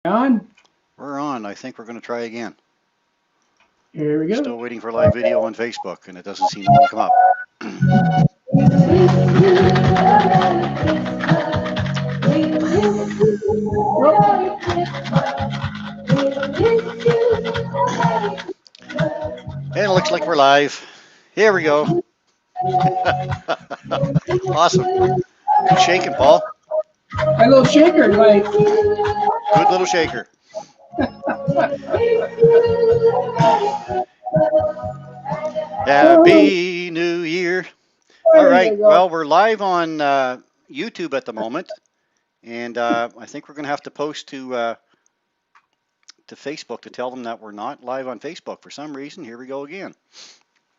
On. We're on. I think we're going to try again. Here we We're go. still waiting for live video on Facebook, and it doesn't seem to want to come up. And it looks like we're live. Here we go. Awesome. Good shaking, Paul. A little shaker, like. Good little shaker. Happy New Year. All There right. you go. Well, we're live on YouTube at the moment, and I think we're going to have to post to Facebook to tell them that we're not live on Facebook for some reason. Here we go again.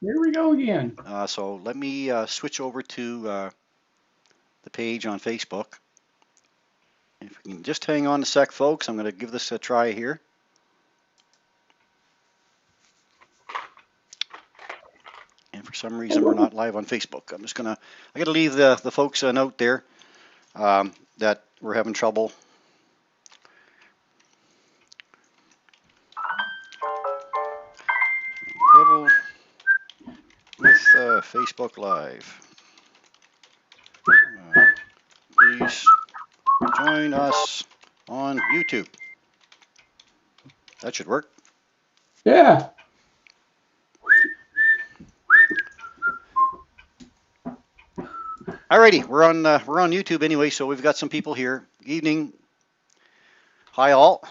Here we go again. So let me switch over to the page on Facebook. If we can just hang on a sec, folks, I'm going to give this a try here. And for some reason, we're not live on Facebook. I got to leave the folks a note there that we're having trouble. Trouble with Facebook Live. Please join us on YouTube. That should work. Yeah. Alrighty, we're on YouTube anyway, so we've got some people here. Evening. Hi all.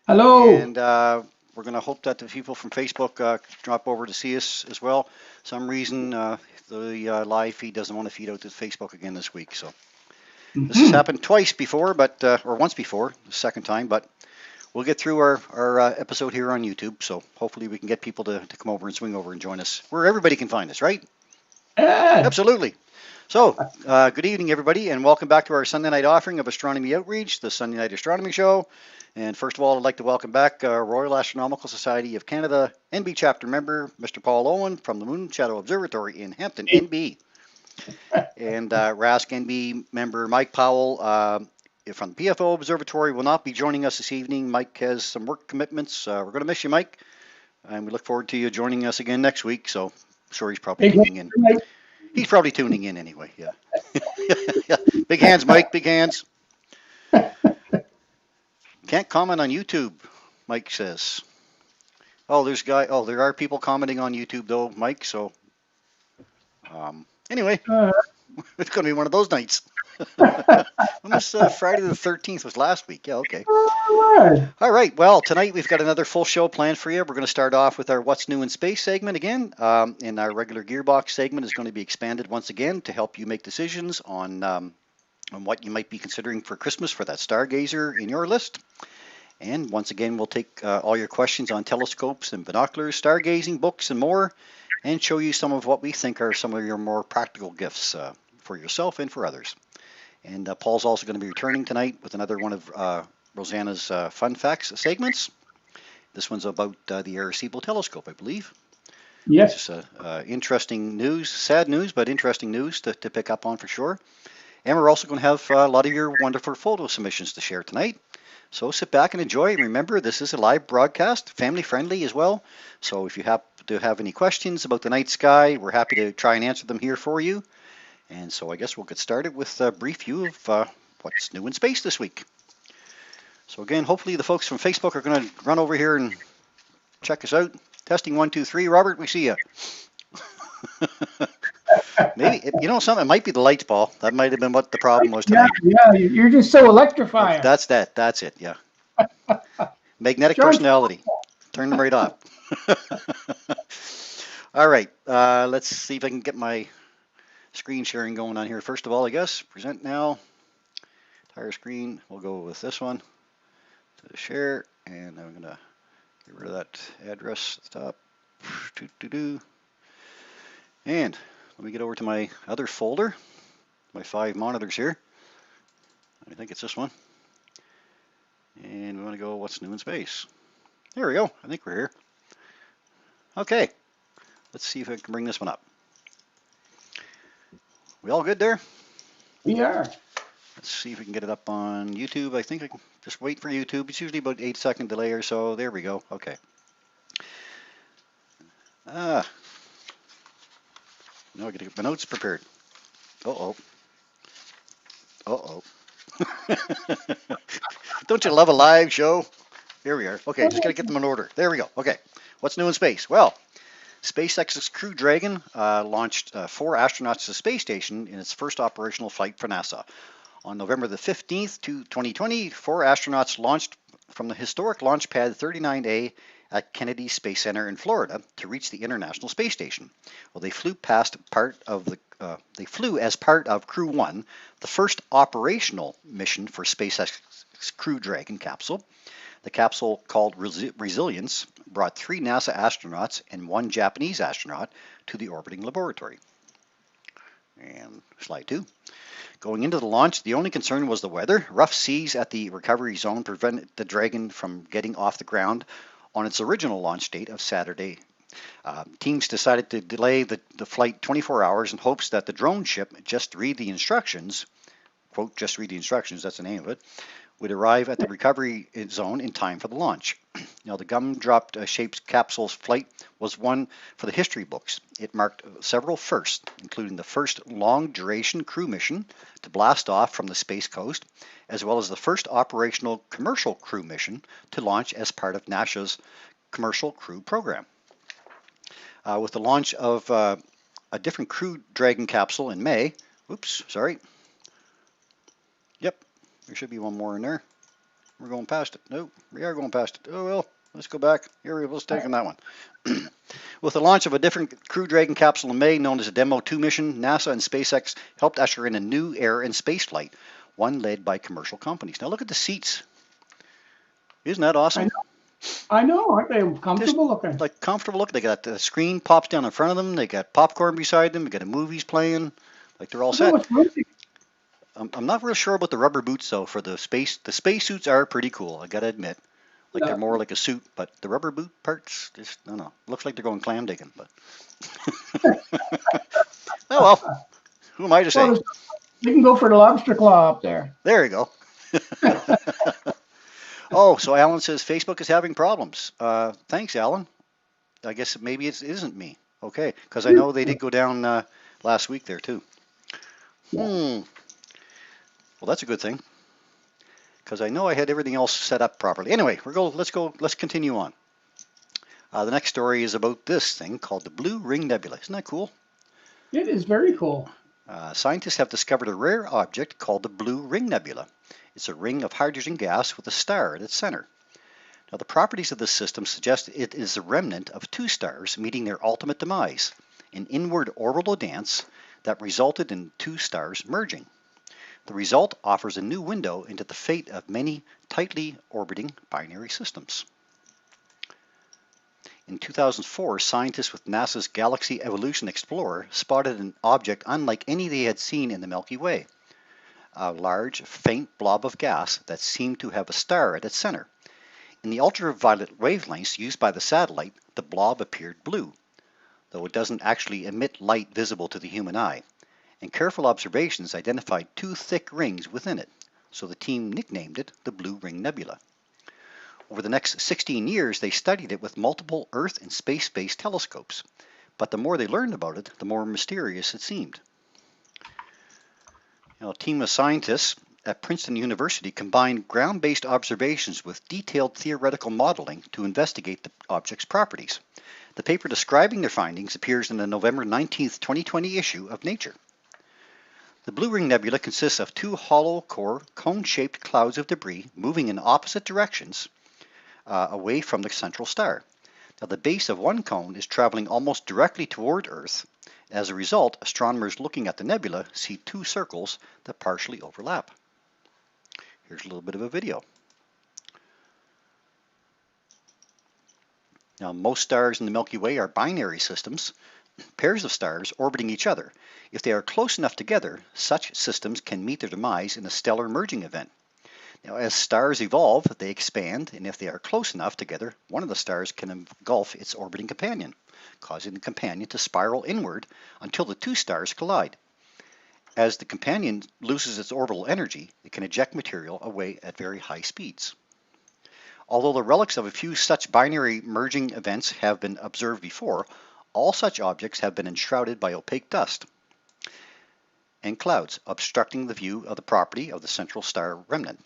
Hello. And we're going to hope that the people from Facebook drop over to see us as well. Some reason the live feed doesn't want to feed out to Facebook again this week. So this has happened twice before, or once before, the second time. But we'll get through our episode here on YouTube. So hopefully we can get people to come over and swing over and join us where everybody can find us, right? Yeah. Absolutely. So, good evening, everybody, and welcome back to our Sunday night offering of Astronomy Outreach, the Sunday Night Astronomy Show. And first of all, I'd like to welcome back Royal Astronomical Society of Canada NB chapter member, Mr. Paul Owen from the Moon Shadow Observatory in Hampton, NB. And RASC NB member Mike Powell from the PFO Observatory will not be joining us this evening. Mike has some work commitments. We're going to miss you, Mike, and we look forward to you joining us again next week. So, I'm sure he's probably tuning in. He's probably tuning in anyway, yeah. Big hands, Mike, big hands. Can't comment on YouTube, Mike says. Oh, there are people commenting on YouTube though, Mike, so anyway, it's going to be one of those nights. Almost Friday the 13th was last week. Yeah, okay. All right. Well, tonight we've got another full show planned for you. We're going to start off with our What's New in Space segment again. And our regular Gearbox segment is going to be expanded once again to help you make decisions on what you might be considering for Christmas for that stargazer in your list. And once again, we'll take all your questions on telescopes and binoculars, stargazing, books, and more, and show you some of what we think are some of your more practical gifts for yourself and for others. And Paul's also going to be returning tonight with another one of Rosanna's fun facts segments. This one's about the Arecibo telescope, I believe. Yes. It's interesting news, sad news, but interesting news to pick up on for sure. And we're also going to have a lot of your wonderful photo submissions to share tonight. So sit back and enjoy. Remember, this is a live broadcast, family friendly as well. So if you happen to have any questions about the night sky, we're happy to try and answer them here for you. And so I guess we'll get started with a brief view of what's new in space this week. So again, hopefully the folks from Facebook are going to run over here and check us out. Testing 1, 2, 3. Robert, we see you. Maybe, something, it might be the lights, Paul. That might have been what the problem was tonight. Yeah, you're just so electrifying. That's it, yeah. Magnetic personality. Turn them right off. All right, let's see if I can get my screen sharing going on here. First of all, I guess, present now. Entire screen, we'll go with this one to share, and I'm gonna get rid of that address at the top. And let me get over to my other folder, my 5 monitors here. I think it's this one. And we want to go what's new in space. There we go. I think we're here. Okay. Let's see if I can bring this one up. We all good there? We are. Let's see if we can get it up on YouTube. I think I can Just wait for YouTube. It's usually about 8-second delay or so. There we go. Okay. Now I got to get my notes prepared. Uh-oh. Uh-oh. Don't you love a live show? Here we are. Okay, just got to get them in order. There we go. Okay. What's new in space? Well, SpaceX's Crew Dragon launched 4 astronauts to the space station in its first operational flight for NASA. On November the 15th, 2020, 4 astronauts launched from the historic launch pad 39A at Kennedy Space Center in Florida to reach the International Space Station. Well, they flew as part of Crew 1, the first operational mission for SpaceX's Crew Dragon capsule. The capsule, called Resilience, brought 3 NASA astronauts and 1 Japanese astronaut to the orbiting laboratory. And slide 2. Going into the launch, the only concern was the weather. Rough seas at the recovery zone prevented the Dragon from getting off the ground on its original launch date of Saturday. Teams decided to delay the flight 24 hours in hopes that the drone ship, Just Read the Instructions, quote, Just Read the Instructions, that's the name of it, would arrive at the recovery zone in time for the launch. Now, the gumdrop shaped capsule's flight was one for the history books. It marked several firsts, including the first long-duration crew mission to blast off from the Space Coast, as well as the first operational commercial crew mission to launch as part of NASA's Commercial Crew Program. With the launch of a different Crew Dragon capsule in May, Yep, there should be one more in there. We're going past it. No, we are going past it. Oh, well, let's go back. Here we go. Let's take on that one. With the launch of a different Crew Dragon capsule in May, known as the Demo 2 mission, NASA and SpaceX helped usher in a new era in spaceflight, one led by commercial companies. Now look at the seats. Isn't that awesome? I know. Aren't they comfortable looking? Like comfortable looking. They got the screen pops down in front of them. They got popcorn beside them. They got a movies playing. Like they're all set. I'm not real sure about the rubber boots though. For the space suits are pretty cool. I gotta admit, like they're more like a suit, but the rubber boot parts, just I don't know. Looks like they're going clam digging, but oh well. Who am I to say? Well, you can go for the lobster claw up there. There you go. Oh, so Alan says Facebook is having problems. Thanks, Alan. I guess maybe it isn't me. Okay, because I know they did go down last week there too. Well, that's a good thing, because I know I had everything else set up properly. Anyway, let's continue on. The next story is about this thing called the Blue Ring Nebula. Isn't that cool? It is very cool. Scientists have discovered a rare object called the Blue Ring Nebula. It's a ring of hydrogen gas with a star at its center. Now, the properties of this system suggest it is a remnant of 2 stars meeting their ultimate demise, an inward orbital dance that resulted in 2 stars merging. The result offers a new window into the fate of many tightly orbiting binary systems. In 2004, scientists with NASA's Galaxy Evolution Explorer spotted an object unlike any they had seen in the Milky Way, a large, faint blob of gas that seemed to have a star at its center. In the ultraviolet wavelengths used by the satellite, the blob appeared blue, though it doesn't actually emit light visible to the human eye. And careful observations identified 2 thick rings within it, so the team nicknamed it the Blue Ring Nebula. Over the next 16 years, they studied it with multiple Earth and space-based telescopes, but the more they learned about it, the more mysterious it seemed. A team of scientists at Princeton University combined ground-based observations with detailed theoretical modeling to investigate the object's properties. The paper describing their findings appears in the November 19, 2020 issue of Nature. The Blue Ring Nebula consists of 2 hollow core, cone-shaped clouds of debris moving in opposite directions away from the central star. Now, the base of one cone is traveling almost directly toward Earth. As a result, astronomers looking at the nebula see 2 circles that partially overlap. Here's a little bit of a video. Now, most stars in the Milky Way are binary systems, pairs of stars orbiting each other. If they are close enough together, such systems can meet their demise in a stellar merging event. Now, as stars evolve, they expand, and if they are close enough together, one of the stars can engulf its orbiting companion, causing the companion to spiral inward until the 2 stars collide. As the companion loses its orbital energy, it can eject material away at very high speeds. Although the relics of a few such binary merging events have been observed before, all such objects have been enshrouded by opaque dust and clouds, obstructing the view of the property of the central star remnant.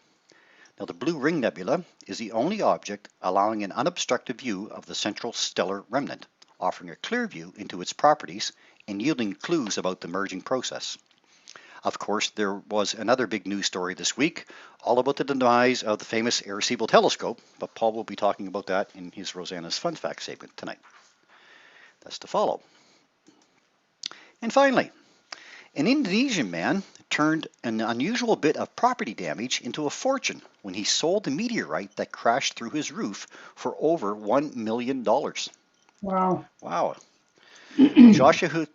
Now, the Blue Ring Nebula is the only object allowing an unobstructed view of the central stellar remnant, offering a clear view into its properties and yielding clues about the merging process. Of course, there was another big news story this week, all about the demise of the famous Arecibo telescope, but Paul will be talking about that in his Rosanna's Fun Fact segment tonight. That's to follow. And finally, an Indonesian man turned an unusual bit of property damage into a fortune when he sold the meteorite that crashed through his roof for over $1 million. Wow. Wow. Joshua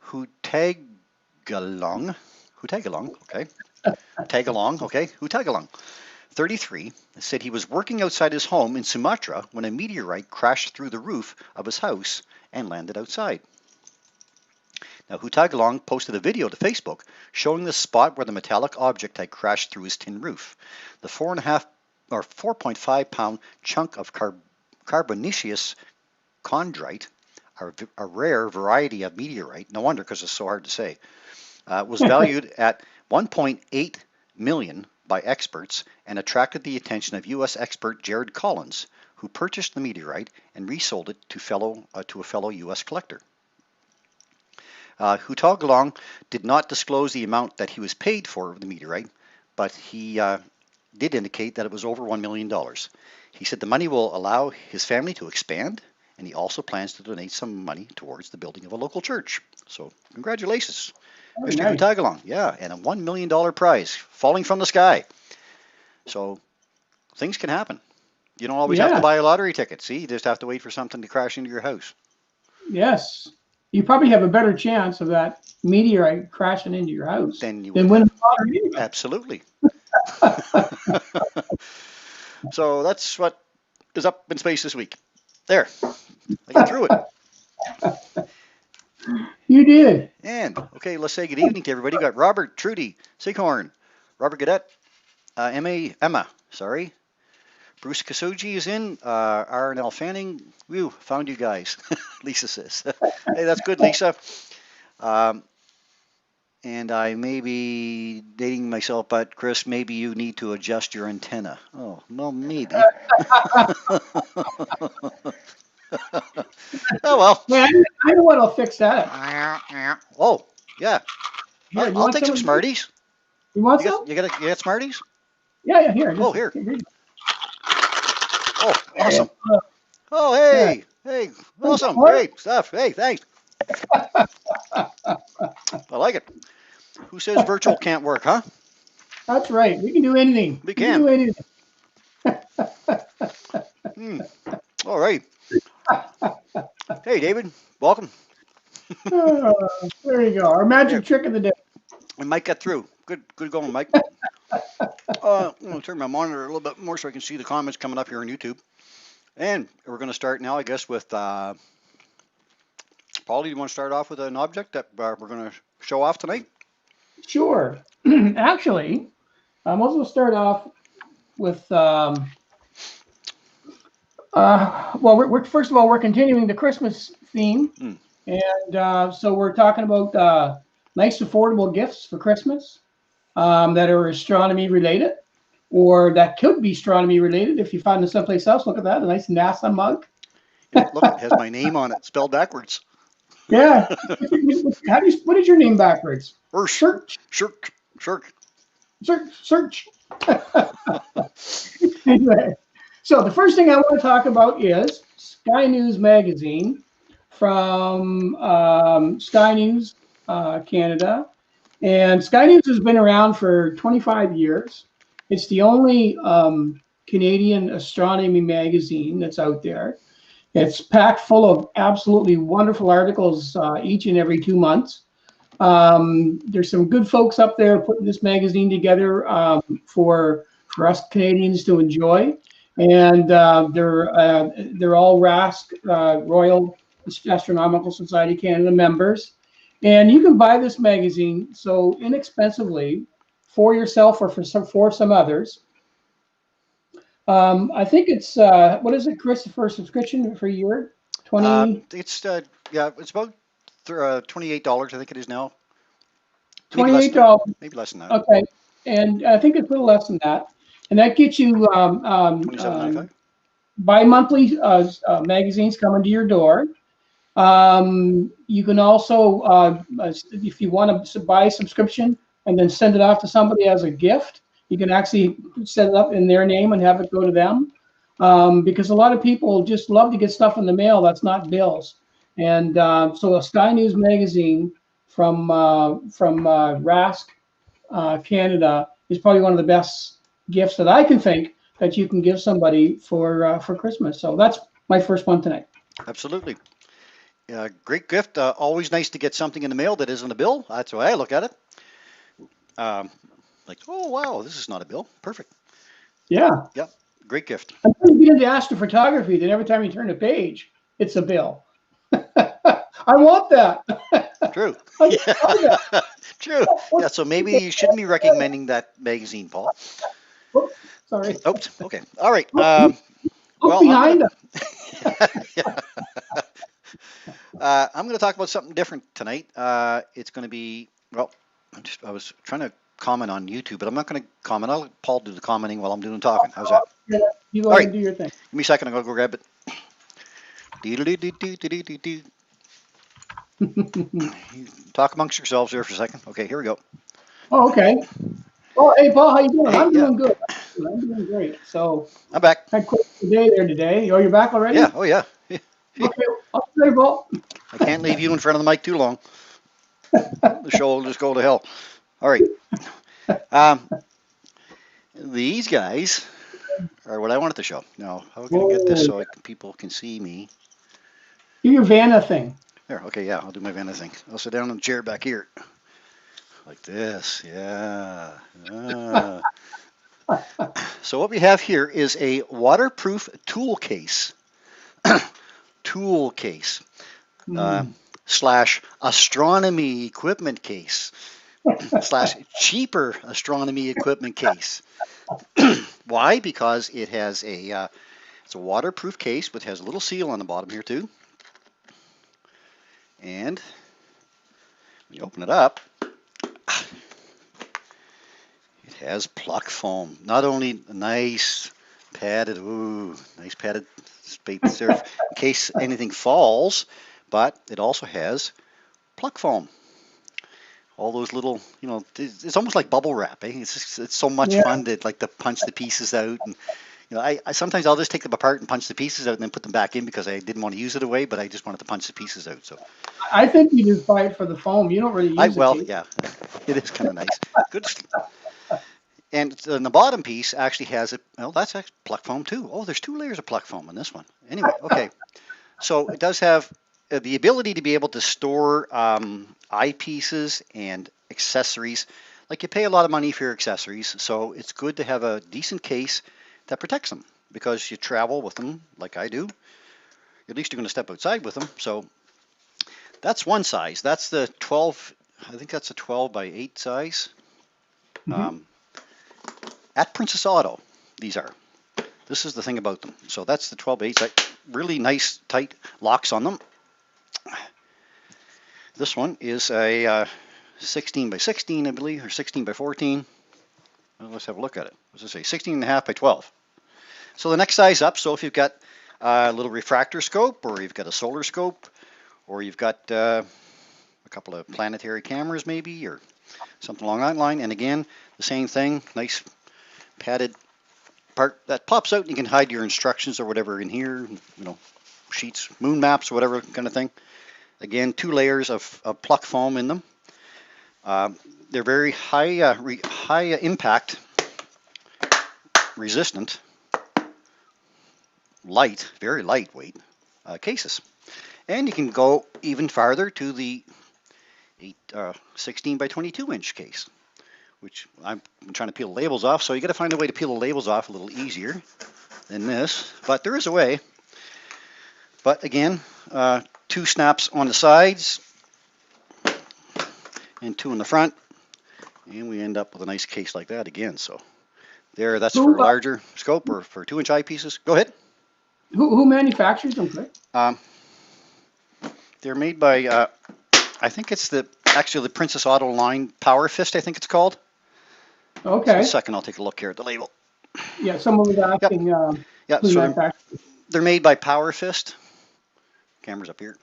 Hutagalung, Hutagalung, 33, said he was working outside his home in Sumatra when a meteorite crashed through the roof of his house and landed outside. Now, Hutagalung posted a video to Facebook showing the spot where the metallic object had crashed through his tin roof. The 4.5 pound chunk of carbonaceous chondrite, a rare variety of meteorite, no wonder because it's so hard to say, was valued at $1.8 million by experts and attracted the attention of U.S. expert Jared Collins, who purchased the meteorite and resold it to a fellow U.S. collector. Hutagalung did not disclose the amount that he was paid for the meteorite, but he did indicate that it was over $1 million. He said the money will allow his family to expand, and he also plans to donate some money towards the building of a local church. So congratulations, Mr. Nice. Hutagalung. Yeah, and a $1 million prize falling from the sky. So things can happen. You don't always have to buy a lottery ticket. See, you just have to wait for something to crash into your house. Yes. You probably have a better chance of that meteorite crashing into your house than you than would winning have. the lottery. Absolutely. So that's what is up in space this week. There. I got through it. You did. And, okay, let's say good evening to everybody. We got Robert, Trudy, Sighorn, Robert Gadet, Emma, Bruce Kasuji is in, R&L Fanning. Woo, found you guys, Lisa says. Hey, that's good, Lisa. And I may be dating myself, but Chris, maybe you need to adjust your antenna. Oh, well, maybe. Oh, well. Man, I know what'll fix that. Oh, yeah. Here, I'll take some Smarties. You want some? You got Smarties? Yeah, here. Oh, here. Oh, awesome. Oh, hey. Hey, awesome. Great stuff. Hey, thanks. I like it. Who says virtual can't work, huh? That's right. We can do anything. We can. Do anything. All right. Hey, David. Welcome. There you go. Our magic trick of the day. And Mike got through. Good going, Mike. I'm going to turn my monitor a little bit more so I can see the comments coming up here on YouTube. And we're going to start now, I guess, with Paul. Do you want to start off with an object that we're going to show off tonight? Sure. Actually, I'm also start off with well, first of all, we're continuing the Christmas theme, and so we're talking about nice, affordable gifts for Christmas that are astronomy related, or that could be astronomy related. If you find them someplace else, look at that—a nice NASA mug. Yeah, look, it has my name on it, spelled backwards. Yeah. What is your name backwards? Or Search. Anyway, so the first thing I want to talk about is Sky News magazine from Sky News Canada. And Sky News has been around for 25 years. It's the only Canadian astronomy magazine that's out there. It's packed full of absolutely wonderful articles each and every 2 months. There's some good folks up there putting this magazine together for us Canadians to enjoy, and they're all RASC, Royal Astronomical Society Canada members, And you can buy this magazine so inexpensively for yourself or for some others. I think it's what is it, Chris, for a subscription for a year? 20 It's yeah, it's about $28. I think it is now. Maybe less than that. $28. Maybe less than that. Okay, and I think it's a little less than that, and that gets you $27.95. bi-monthly magazines coming to your door. You can also, if you want to buy a subscription and then send it off to somebody as a gift, you can actually set it up in their name and have it go to them. Because a lot of people just love to get stuff in the mail that's not bills. And so a Sky News magazine from Rask, Canada is probably one of the best gifts that I can think that you can give somebody for Christmas. So that's my first one tonight. Absolutely. Great gift. Always nice to get something in the mail that isn't a bill. That's the way I look at it. Like, oh, wow, this is not a bill. Perfect. Yeah. Yep. Great gift. I'm trying to get into astrophotography, then every time you turn a page, it's a bill. I want that. True. I want that. True. Yeah, so maybe you shouldn't be recommending that magazine, Paul. Oops, sorry. Oops. Okay. All right. Look Well, behind us. I'm going to talk about something different tonight. It's going to be, well, I was trying to comment on YouTube, but I'm not going to comment. I'll let Paul do the commenting while I'm doing the talking. How's that? Yeah, you go All ahead right. and do your thing. Give me a second. I'm going to go grab it. Dee-doo-doo-doo-doo-doo-doo-doo. Talk amongst yourselves there for a second. Okay, here we go. Oh, okay. Well, hey, Paul, how you doing? Hey, I'm yeah. doing good. I'm doing great. So I'm back. had quite a day there today. Oh, you're back already? Yeah. Oh, yeah. Okay. Okay, Paul. I can't leave you in front of the mic too long. The show will just go to hell. All right. These guys are what I wanted to show. Now, how can I get this so people can see me? Do your Vanna thing. There. Okay. Yeah. I'll do my Vanna thing. I'll sit down in the chair back here. Like this. Yeah. So what we have here is a waterproof tool case. Tool case. Slash astronomy equipment case. Slash cheaper astronomy equipment case. Why? Because it has it's a waterproof case, which has a little seal on the bottom here too. And when you open it up, it has pluck foam. Not only a nice padded space there in case anything falls, but it also has pluck foam. All those little, it's almost like bubble wrap. Eh? It's so much fun to punch the pieces out, and I sometimes I'll just take them apart and punch the pieces out and then put them back in because I didn't want to use it away, but I just wanted to punch the pieces out. So I think you just buy it for the foam. You don't really use it. Well, yeah, it is kind of nice. Good. And the bottom piece actually has that's actually pluck foam too. Oh, there's 2 layers of pluck foam in this one. Anyway, okay. So it does have the ability to be able to store eyepieces and accessories. Like, you pay a lot of money for your accessories, so it's good to have a decent case that protects them because you travel with them like I do. At least you're going to step outside with them. So that's one size. That's the 12. I think that's a 12 by 8 size. At Princess Auto, these are. This is the thing about them. So that's the 12 by 8 size. Really nice, tight locks on them. This one is a 16 by 16, I believe, or 16 by 14. Well, let's have a look at it. What's it say? 16 and a half by 12. So the next size up, so if you've got a little refractor scope, or you've got a solar scope, or you've got a couple of planetary cameras maybe, or something along that line. And again, the same thing, nice padded part that pops out, and you can hide your instructions or whatever in here, sheets, moon maps, whatever kind of thing. Again, 2 layers of pluck foam in them. They're very high impact resistant, very lightweight cases. And you can go even farther to the 16 by 22 inch case, which I'm trying to peel the labels off. So you got to find a way to peel the labels off a little easier than this, but there is a way. But again, 2 snaps on the sides, and 2 in the front, and we end up with a nice case like that again. So there, that's for a larger scope or for 2-inch eyepieces. Go ahead. Who manufactures them, Chris? They're made by, I think it's actually the Princess Auto line Power Fist, I think it's called. Okay. So a second, I'll take a look here at the label. Yeah, someone was asking. Yep. So they're made by Power Fist. Camera's up here.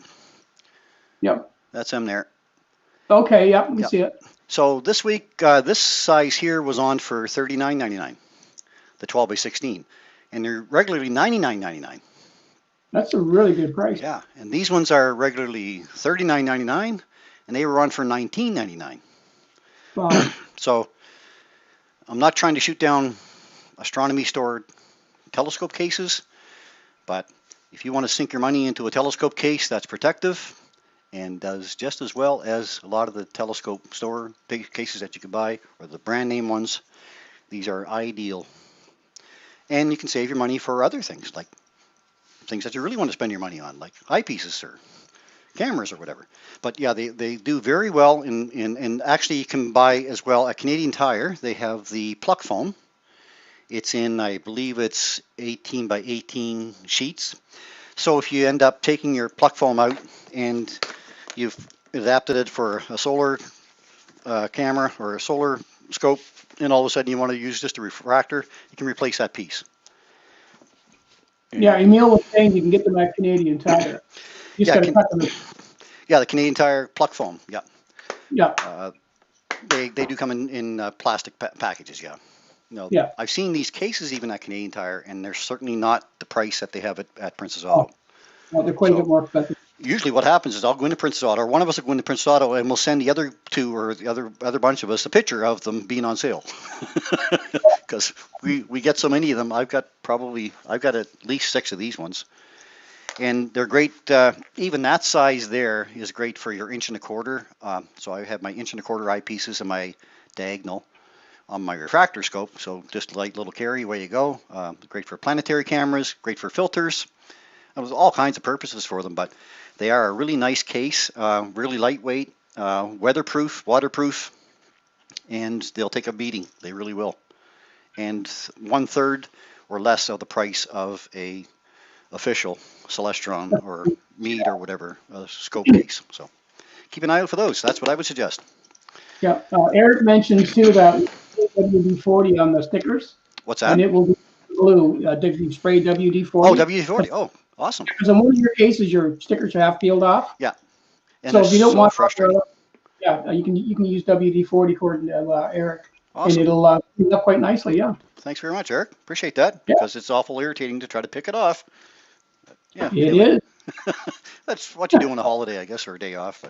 Yep. That's them there. Okay, yep, we see it. So this week, this size here was on for $39.99, the 12 by 16, and they're regularly $99.99. That's a really good price. Yeah, and these ones are regularly $39.99, and they were on for $19.99. Wow. So I'm not trying to shoot down astronomy store telescope cases, but if you want to sink your money into a telescope case that's protective and does just as well as a lot of the telescope store cases that you can buy, or the brand name ones, these are ideal. And you can save your money for other things, like things that you really want to spend your money on, like eyepieces or cameras or whatever. But yeah, they do very well, and actually you can buy as well at Canadian Tire. They have the pluck foam. It's in, I believe it's 18 by 18 sheets. So if you end up taking your pluck foam out and you've adapted it for a solar camera or a solar scope, and all of a sudden you want to use just a refractor, you can replace that piece. Yeah, Emil was saying you can get them at Canadian Tire. You just got to cut them. Yeah, the Canadian Tire pluck foam. Yeah. Yeah. They do come in plastic packages. Yeah. No. Yeah. I've seen these cases even at Canadian Tire, and they're certainly not the price that they have at Princess Auto. Well, they're quite a bit more expensive. Usually what happens is I'll go into Princess Auto, or one of us will go into Princess Auto, and we'll send the other two or the other bunch of us a picture of them being on sale. Because we get so many of them. I've got at least 6 of these ones. And they're great. Even that size there is great for your 1.25 inch. So I have my 1.25 inch eyepieces and my diagonal on my refractor scope. So just a light little carry, away you go. Great for planetary cameras, great for filters. There's all kinds of purposes for them, but they are a really nice case, really lightweight, weatherproof, waterproof, and they'll take a beating. They really will. And 1/3 or less of the price of a official Celestron or Meade or whatever scope case. So keep an eye out for those. That's what I would suggest. Yeah. Eric mentions too that WD-40 on the stickers. What's that? And it will be blue. Did you spray WD-40? Oh, WD-40. Oh, awesome. Because in one of your cases, your stickers are half peeled off. Yeah. And so if you don't want frustrating. You can use WD-40 according to Eric. Awesome. And it'll clean up quite nicely. Yeah. Thanks very much, Eric. Appreciate that, because it's awful irritating to try to pick it off. Yeah, it is. That's what you do on a holiday, I guess, or a day off.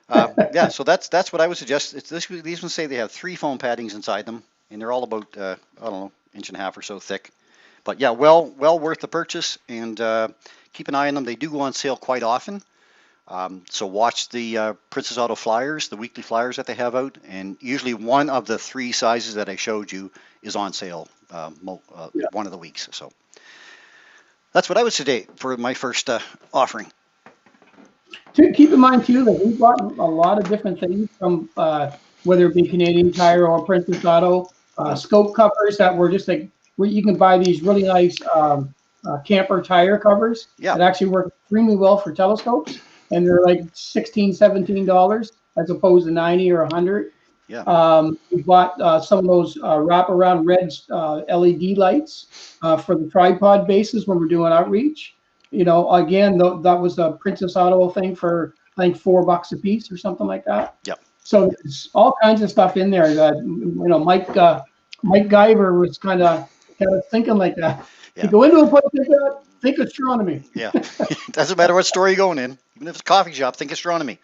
But, yeah, so that's what I would suggest. These ones say they have 3 foam paddings inside them, and they're all about I don't know, 1.5 inches or so thick. But yeah, well worth the purchase, and keep an eye on them. They do go on sale quite often. So watch the Princess Auto flyers, the weekly flyers that they have out, and usually one of the 3 sizes that I showed you is on sale one of the weeks. So that's what I would say for my first offering. Keep in mind too that we've got a lot of different things from whether it be Canadian Tire or Princess Auto, scope covers that were just like where you can buy these really nice camper tire covers that actually work extremely well for telescopes, and they're like $16, $17 as opposed to $90 or $100. Yeah. We bought some of those wraparound red LED lights for the tripod bases when we're doing outreach. You know, again, that was a Princess Auto thing for I think $4 a piece or something like that. Yep. So there's all kinds of stuff in there that Mike Guyver was kind of thinking like that. Yeah. You go into a place, think astronomy. Yeah. Doesn't matter what store you're going in, even if it's a coffee shop, think astronomy,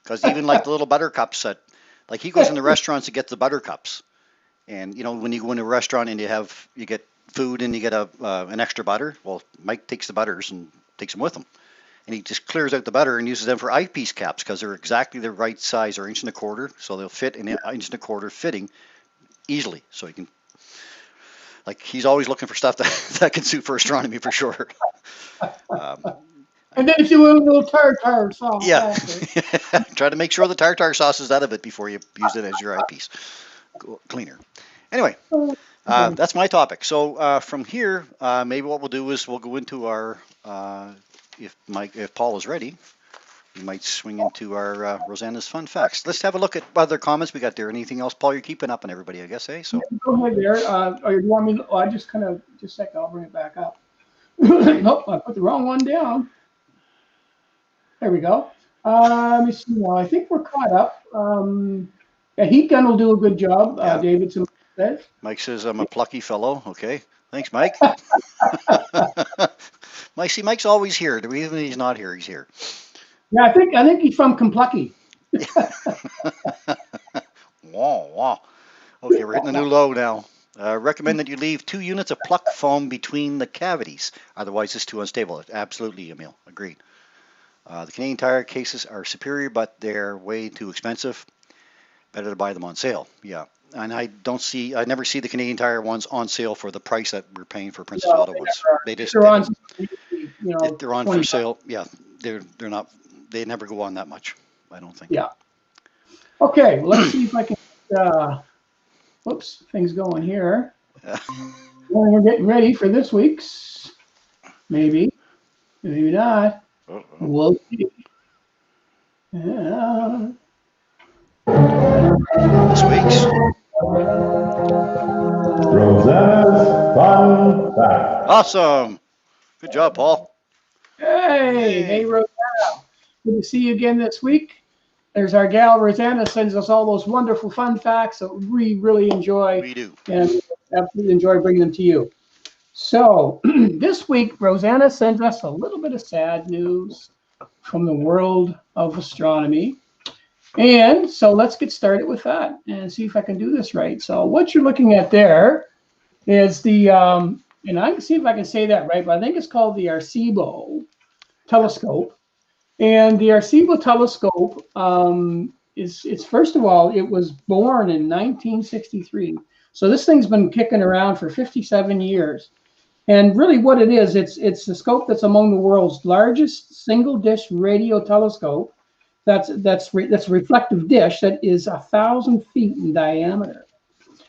because even like the little buttercups that. Like he goes into restaurants to get the buttercups, and when you go into a restaurant and you get food and you get an extra butter. Well, Mike takes the butters and takes them with him, and he just clears out the butter and uses them for eyepiece caps because they're exactly the right size, or 1.25 inches, so they'll fit in an 1.25 inch fitting easily. So he can, he's always looking for stuff that can suit for astronomy for sure. And then do a little tartar sauce. Yeah. Try to make sure the tartar sauce is out of it before you use it as your eyepiece cleaner. Anyway, that's my topic. So from here, maybe what we'll do is we'll go into our, if Paul is ready, we might swing into our Rosanna's fun facts. Let's have a look at other comments we got there. Anything else, Paul? You're keeping up on everybody, I guess, eh? So go ahead there. Or you want me? To, I just kind of just a second. I'll bring it back up. Nope, I put the wrong one down. There we go. Let me see now. I think we're caught up. Yeah, heat gun will do a good job. Davidson says. Mike says I'm a plucky fellow. Okay, thanks, Mike. Mike's always here. Even when he's not here, he's here. Yeah, I think he's from Kentucky. Wow. Okay, we're hitting a new low now. Recommend that you leave 2 units of pluck foam between the cavities. Otherwise, it's too unstable. Absolutely, Emil. Agreed. The Canadian Tire cases are superior, but they're way too expensive. Better to buy them on sale. Yeah. And I never see the Canadian Tire ones on sale for the price that we're paying for Princess Auto ones. They're on for sale. Yeah, they're not. They never go on that much, I don't think. Yeah. Okay, well, let's see if I can. Whoops, things going here. Well, we're getting ready for this week's. Maybe not. We'll see. This week's Rosanna's Fun Fact. Awesome. Good job, Paul. Hey, Rosanna. Good to see you again this week. There's our gal, Rosanna, sends us all those wonderful fun facts that we really enjoy. We do. And absolutely enjoy bringing them to you. So this week, Rosanna sends us a little bit of sad news from the world of astronomy. And so let's get started with that and see if I can do this right. So what you're looking at there is the, and I can see if I can say that right, but I think it's called the Arecibo telescope. And the Arecibo telescope is first of all, it was born in 1963. So this thing's been kicking around for 57 years. And really what it is, it's a scope that's among the world's largest single dish radio telescope. That's a reflective dish that is 1,000 feet in diameter.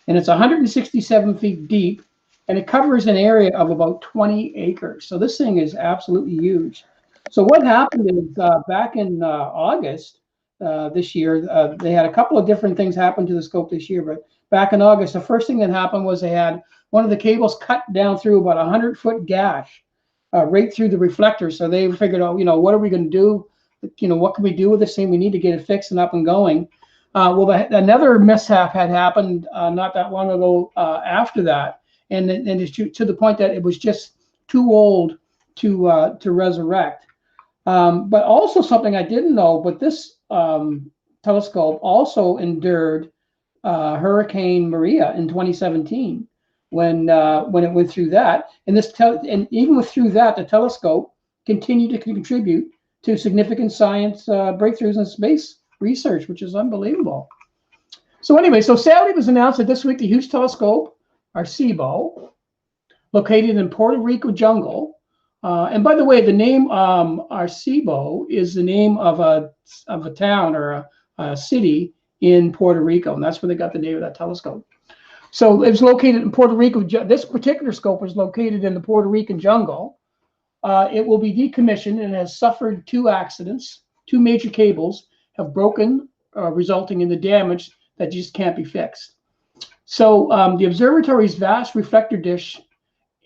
And it's 167 feet deep, and it covers an area of about 20 acres. So this thing is absolutely huge. So what happened is back in August this year, they had a couple of different things happen to the scope this year. But back in August, the first thing that happened was they had one of the cables cut down through about 100-foot gash right through the reflector. So they figured out, what are we going to do? What can we do with this thing? We need to get it fixed and up and going. Another mishap had happened not that long ago after that. And it's to the point that it was just too old to resurrect. But also something I didn't know, but this telescope also endured Hurricane Maria in 2017 when it went through that. And even through that, the telescope continued to contribute to significant science breakthroughs in space research, which is unbelievable. So anyway, so sadly it was announced that this week the huge telescope, Arecibo, located in Puerto Rico jungle. And by the way, the name Arecibo is the name of a town or a city in Puerto Rico, and that's where they got the name of that telescope. So it was located in Puerto Rico. This particular scope is located in the Puerto Rican jungle. It will be decommissioned and has suffered 2 accidents. 2 major cables have broken, resulting in the damage that just can't be fixed. So the observatory's vast reflector dish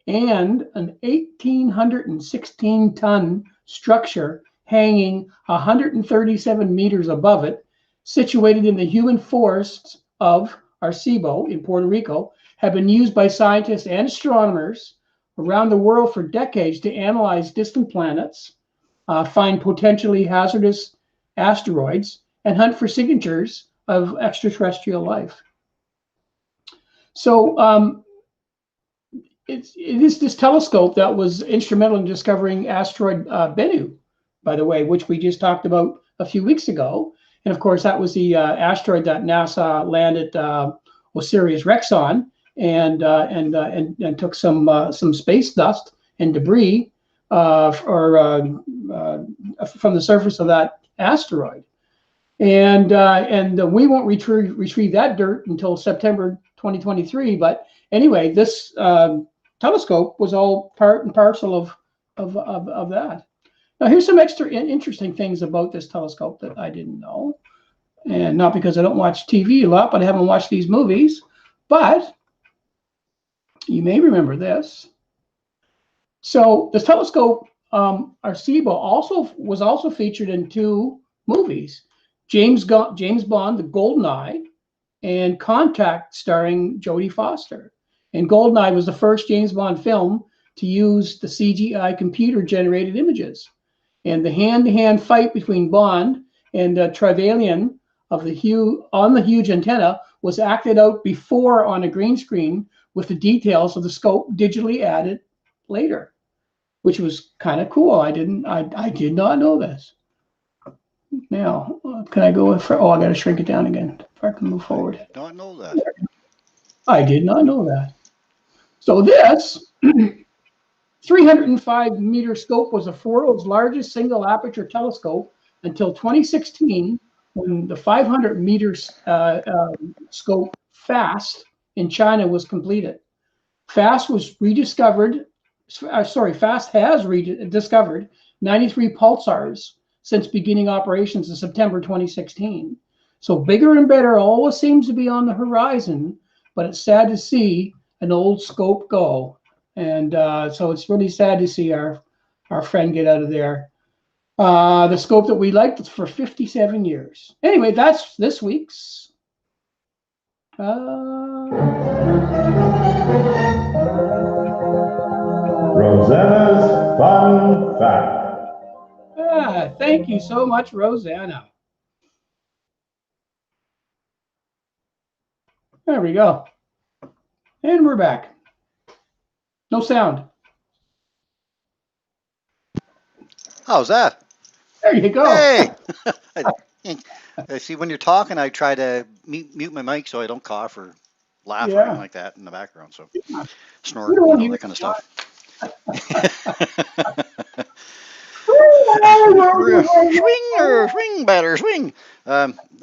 and an 1,816-ton structure hanging 137 meters above it, situated in the human forests of Arecibo in Puerto Rico, have been used by scientists and astronomers around the world for decades to analyze distant planets, find potentially hazardous asteroids, and hunt for signatures of extraterrestrial life. So it is this telescope that was instrumental in discovering asteroid Bennu, by the way, which we just talked about a few weeks ago. And of course, that was the asteroid that NASA landed OSIRIS-REx on, and took some space dust and debris from the surface of that asteroid. And we won't retrieve that dirt until September 2023. But anyway, this telescope was all part and parcel of that. Now, here's some extra interesting things about this telescope that I didn't know, and not because I don't watch TV a lot, but I haven't watched these movies. But you may remember this. So this telescope, Arecibo, was also featured in 2 movies. James Bond, The Golden Eye, and Contact, starring Jodie Foster. And Golden Eye was the first James Bond film to use the CGI computer-generated images. And the hand-to-hand fight between Bond and Trevelyan on the huge antenna was acted out before on a green screen, with the details of the scope digitally added later, which was kind of cool. I did not know this. Now, can I go with? Oh, I got to shrink it down again if I can move forward. I did not know that. I did not know that. So this 305-meter scope was the world's largest single aperture telescope until 2016, when the 500-meter scope FAST in China was completed. FAST has rediscovered 93 pulsars since beginning operations in September 2016. So bigger and better always seems to be on the horizon, but it's sad to see an old scope go. And so it's really sad to see our friend get out of there. The scope that we liked for 57 years. Anyway, that's this week's. Rosanna's Fun Fact. Thank you so much, Rosanna. There we go. And we're back. No sound. How's that? There you go. Hey! I see, when you're talking, I try to mute my mic so I don't cough or laugh or anything like that in the background. So snort, all that kind of stuff. Swing better, swing.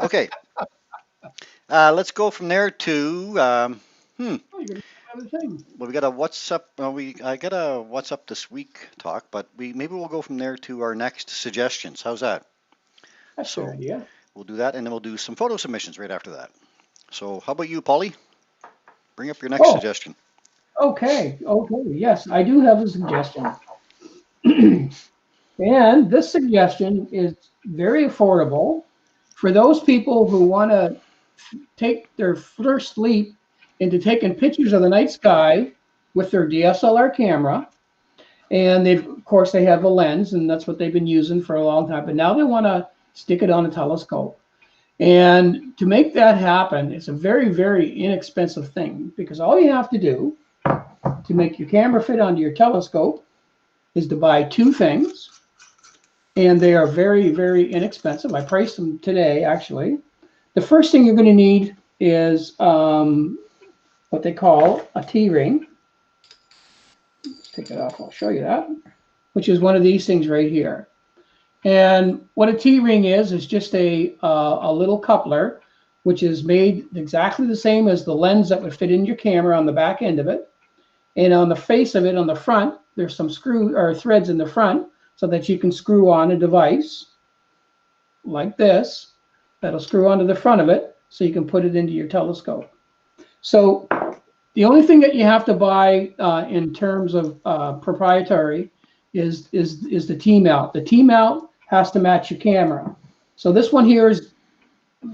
Okay. Let's go from there to well, we got a what's up. I got a what's up this week talk, but maybe we'll go from there to our next suggestions. How's that? That's a good idea. We'll do that, and then we'll do some photo submissions right after that. So how about you, Polly? Bring up your next suggestion. Okay. Yes, I do have a suggestion. And this suggestion is very affordable for those people who want to take their first leap into taking pictures of the night sky with their DSLR camera. And of course, they have a lens, and that's what they've been using for a long time. But now they want to stick it on a telescope. And to make that happen, it's a very, very inexpensive thing, because all you have to do to make your camera fit onto your telescope is to buy 2 things. And they are very, very inexpensive. I priced them today, actually. The first thing you're going to need is what they call a T-ring. Let's take it off. I'll show you that, which is one of these things right here. And what a T-ring is just a little coupler, which is made exactly the same as the lens that would fit in your camera on the back end of it. And on the face of it, on the front, there's some threads in the front, so that you can screw on a device like this that'll screw onto the front of it, so you can put it into your telescope. So the only thing that you have to buy in terms of proprietary is the T-mount. The T-mount has to match your camera. So this one here is,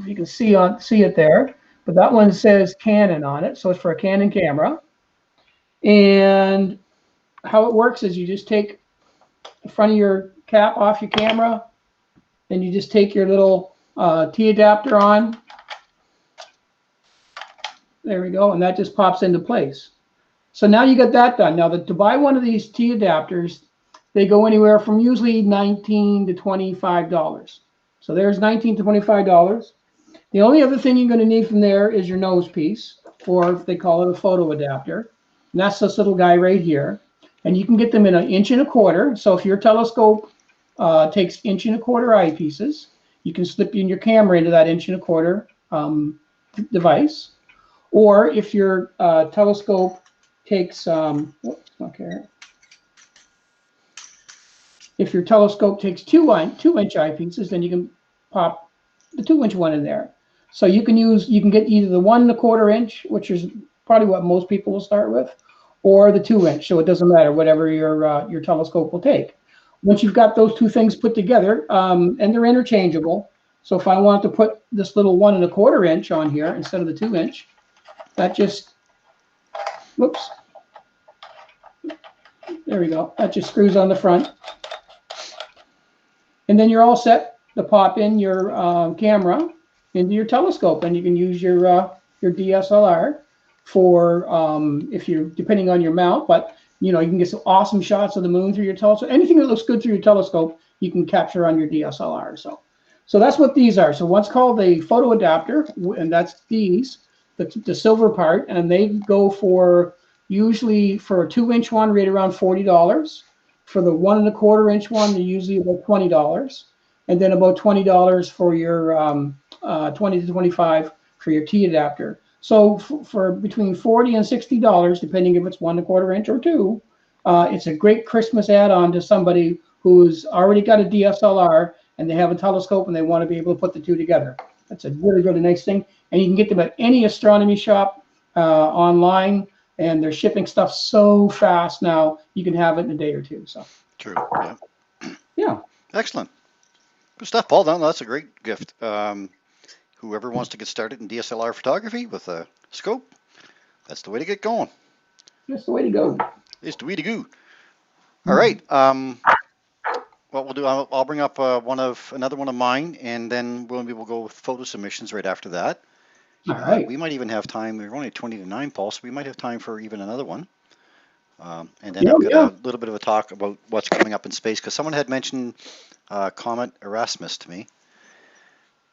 you can see it there, but that one says Canon on it, so it's for a Canon camera. And how it works is you just take the front of your cap off your camera, and you just take your little T adapter on. There we go, and that just pops into place. So now you got that done. Now to buy one of these T adapters, they go anywhere from usually $19 to $25. So there's $19 to $25. The only other thing you're going to need from there is your nose piece, or they call it a photo adapter. And that's this little guy right here. and you can get them in 1.25 inches. So if your telescope takes 1.25 inch eyepieces, you can slip in your camera into that 1.25 inch device. Or if your telescope takes, okay, if your telescope takes 2-inch eyepieces, then you can pop the 2-inch one in there. So you can get either the 1.25 inch, which is probably what most people will start with, or the 2-inch. So it doesn't matter, whatever your telescope will take. Once you've got those two things put together, and they're interchangeable. So if I want to put this little 1.25 inch on here instead of the 2-inch, that just, whoops, there we go. That just screws on the front. And then you're all set to pop in your camera into your telescope, and you can use your DSLR for if you're depending on your mount, but you can get some awesome shots of the moon through your telescope. Anything that looks good through your telescope, you can capture on your DSLR. So that's what these are. So one's called the photo adapter, and that's these, the silver part, and they go for usually for a 2-inch one right around $40. For the 1.25 inch one, they're usually about $20, and then about $20 for your 20 to 25 for your T adapter. So for between $40 and $60, depending if it's 1.25 inch or 2, it's a great Christmas add-on to somebody who's already got a DSLR and they have a telescope and they want to be able to put the two together. That's a really, really nice thing, and you can get them at any astronomy shop online. And they're shipping stuff so fast now, you can have it in a day or two. So True. Yeah. Yeah. Excellent. Good stuff, Paul. No, that's a great gift. Whoever wants to get started in DSLR photography with a scope, that's the way to get going. That's the way to go. It's the way to go. All right. What we'll do, I'll bring up another one of mine, and then we'll go with photo submissions right after that. All right. We might even have time. We're only 20 to 9, Paul, so we might have time for even another one. And then I've got a little bit of a talk about what's coming up in space, because someone had mentioned Comet Erasmus to me,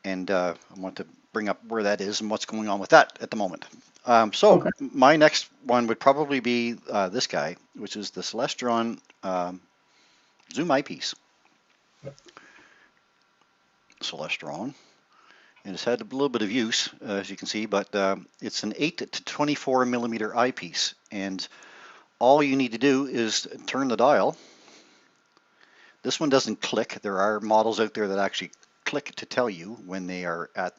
and I want to bring up where that is and what's going on with that at the moment. So my next one would probably be this guy, which is the Celestron zoom eyepiece. Celestron. And it's had a little bit of use, as you can see, but it's an 8 to 24 millimeter eyepiece, and all you need to do is turn the dial. This one doesn't click. There are models out there that actually click to tell you when they are at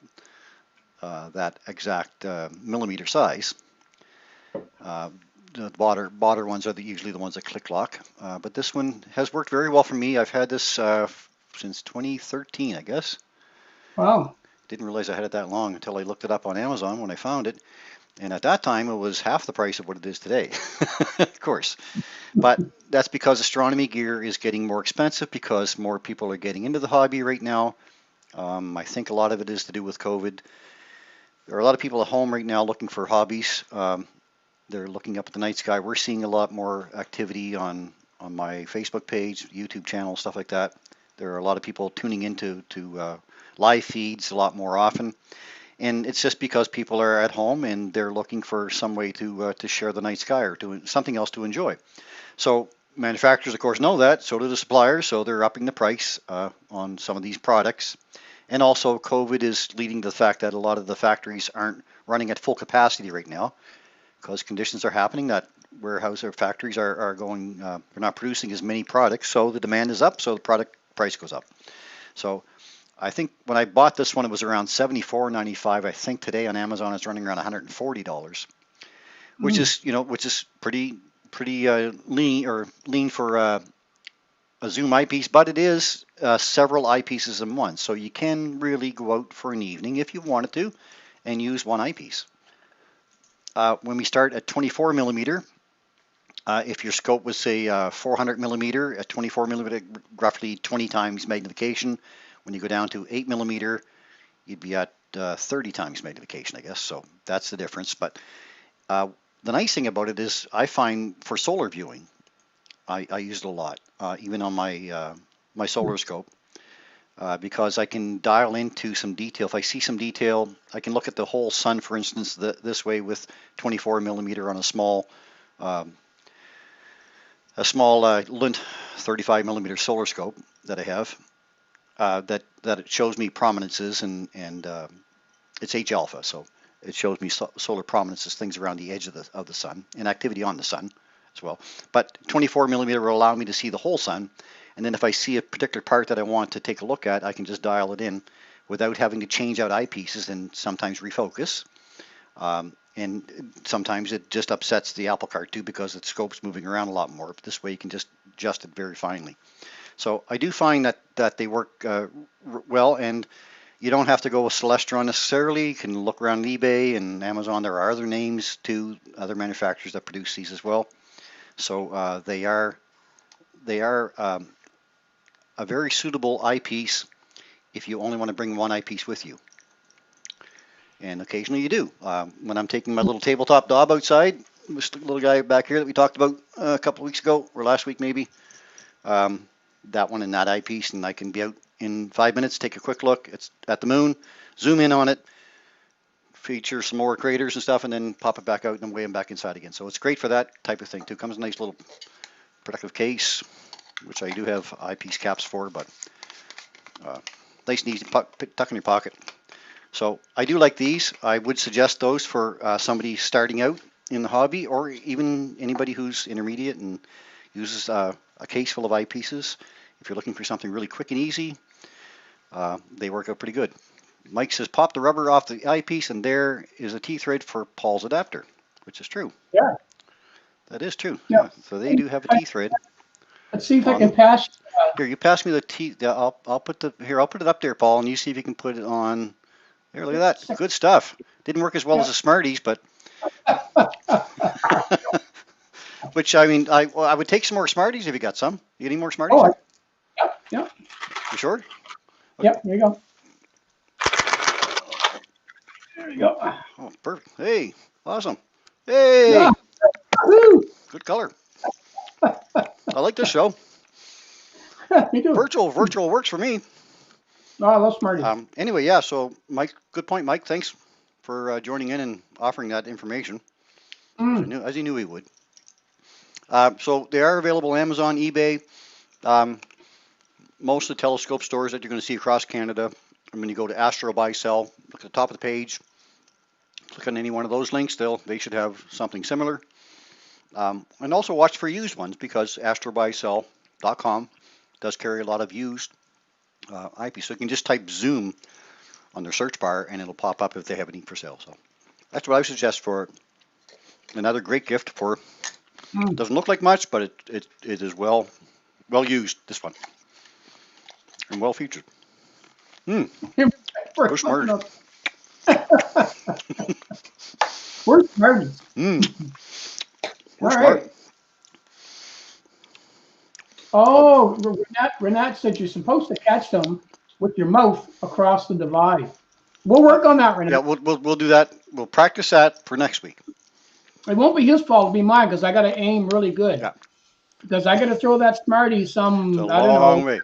that exact millimeter size. The broader ones are usually the ones that click lock, but this one has worked very well for me. I've had this since 2013, I guess. Wow. Didn't realize I had it that long until I looked it up on Amazon when I found it. And at that time, it was half the price of what it is today, of course. But that's because astronomy gear is getting more expensive because more people are getting into the hobby right now. I think a lot of it is to do with COVID. There are a lot of people at home right now looking for hobbies. They're looking up at the night sky. We're seeing a lot more activity on my Facebook page, YouTube channel, stuff like that. There are a lot of people tuning into live feeds a lot more often, and it's just because people are at home and they're looking for some way to share the night sky or do something else to enjoy. So manufacturers, of course, know that. So do the suppliers. So they're upping the price on some of these products. And also, COVID is leading to the fact that a lot of the factories aren't running at full capacity right now because conditions are happening that warehouse or factories are going. They're not producing as many products, so the demand is up. So the product price goes up. So I think when I bought this one, it was around $74.95. I think today on Amazon it's running around $140, which is pretty lean for a zoom eyepiece, but it is several eyepieces in one. So you can really go out for an evening if you wanted to and use one eyepiece. When we start at 24 millimeter, if your scope was say 400 millimeter at 24 millimeter, roughly 20 times magnification. When you go down to 8 millimeter, you'd be at 30 times magnification, I guess. So that's the difference. But the nice thing about it is I find for solar viewing, I use it a lot, even on my solar scope, because I can dial into some detail. If I see some detail, I can look at the whole sun, for instance, this way with 24 millimeter on a small a small Lunt 35 millimeter solar scope that I have that it shows me prominences, and it's H alpha, so it shows me solar prominences, things around the edge of the sun, and activity on the sun as well. But 24 millimeter will allow me to see the whole sun, and then if I see a particular part that I want to take a look at, I can just dial it in without having to change out eyepieces and sometimes refocus. And sometimes it just upsets the apple cart too, because the scope's moving around a lot more. But this way you can just adjust it very finely. So I do find that they work well, and you don't have to go with Celestron necessarily. You can look around eBay and Amazon. There are other names too, other manufacturers that produce these as well. So they are a very suitable eyepiece if you only want to bring one eyepiece with you. And occasionally you do. When I'm taking my little tabletop Dob outside, this little guy back here that we talked about a couple of weeks ago, or last week maybe, that one and that eyepiece, and I can be out in 5 minutes, take a quick look. It's at the moon, zoom in on it, feature some more craters and stuff, and then pop it back out and weigh them back inside again. So it's great for that type of thing too. Comes in a nice little protective case, which I do have eyepiece caps for, but nice and easy, tuck in your pocket. So I do like these. I would suggest those for somebody starting out in the hobby, or even anybody who's intermediate and uses a case full of eyepieces. If you're looking for something really quick and easy, they work out pretty good. Mike says, pop the rubber off the eyepiece, and there is a T-thread for Paul's adapter, which is true. Yeah. That is true. Yeah. So they do have a T-thread. Let's see if I can pass. Here, you pass me the T. I'll put it up there, Paul, and you see if you can put it on. There, look at that. Good stuff. Didn't work as well as the Smarties, but which, I mean, I would take some more Smarties if you got some. You need more Smarties? Oh, yeah. You sure? Okay. Yep, there you go. There you go. Oh, perfect. Hey, awesome. Hey, yeah. Good color. I like this show. Me too. Virtual works for me. No, I love Smarties. Anyway, yeah, so Mike, good point, Mike. Thanks for joining in and offering that information, as he knew he would. So they are available on Amazon, eBay, most of the telescope stores that you're going to see across Canada. And when you go to Astro Buy Sell, look at the top of the page, click on any one of those links, they should have something similar. And also watch for used ones, because astrobuysell.com does carry a lot of used eyepiece. So you can just type Zoom on their search bar and it'll pop up if they have any for sale. So that's what I would suggest for another great gift for. Doesn't look like much, but it is well used, this one, and well featured. We're smart. We're smart. We're smart. Right. Oh, Renat said you're supposed to catch them with your mouth across the divide. We'll work on that, Renat. Yeah, we'll do that. We'll practice that for next week. It won't be his fault. It'll be mine, because I got to aim really good. Yeah. Because I got to throw that Smartie some, It's a I don't know, long way.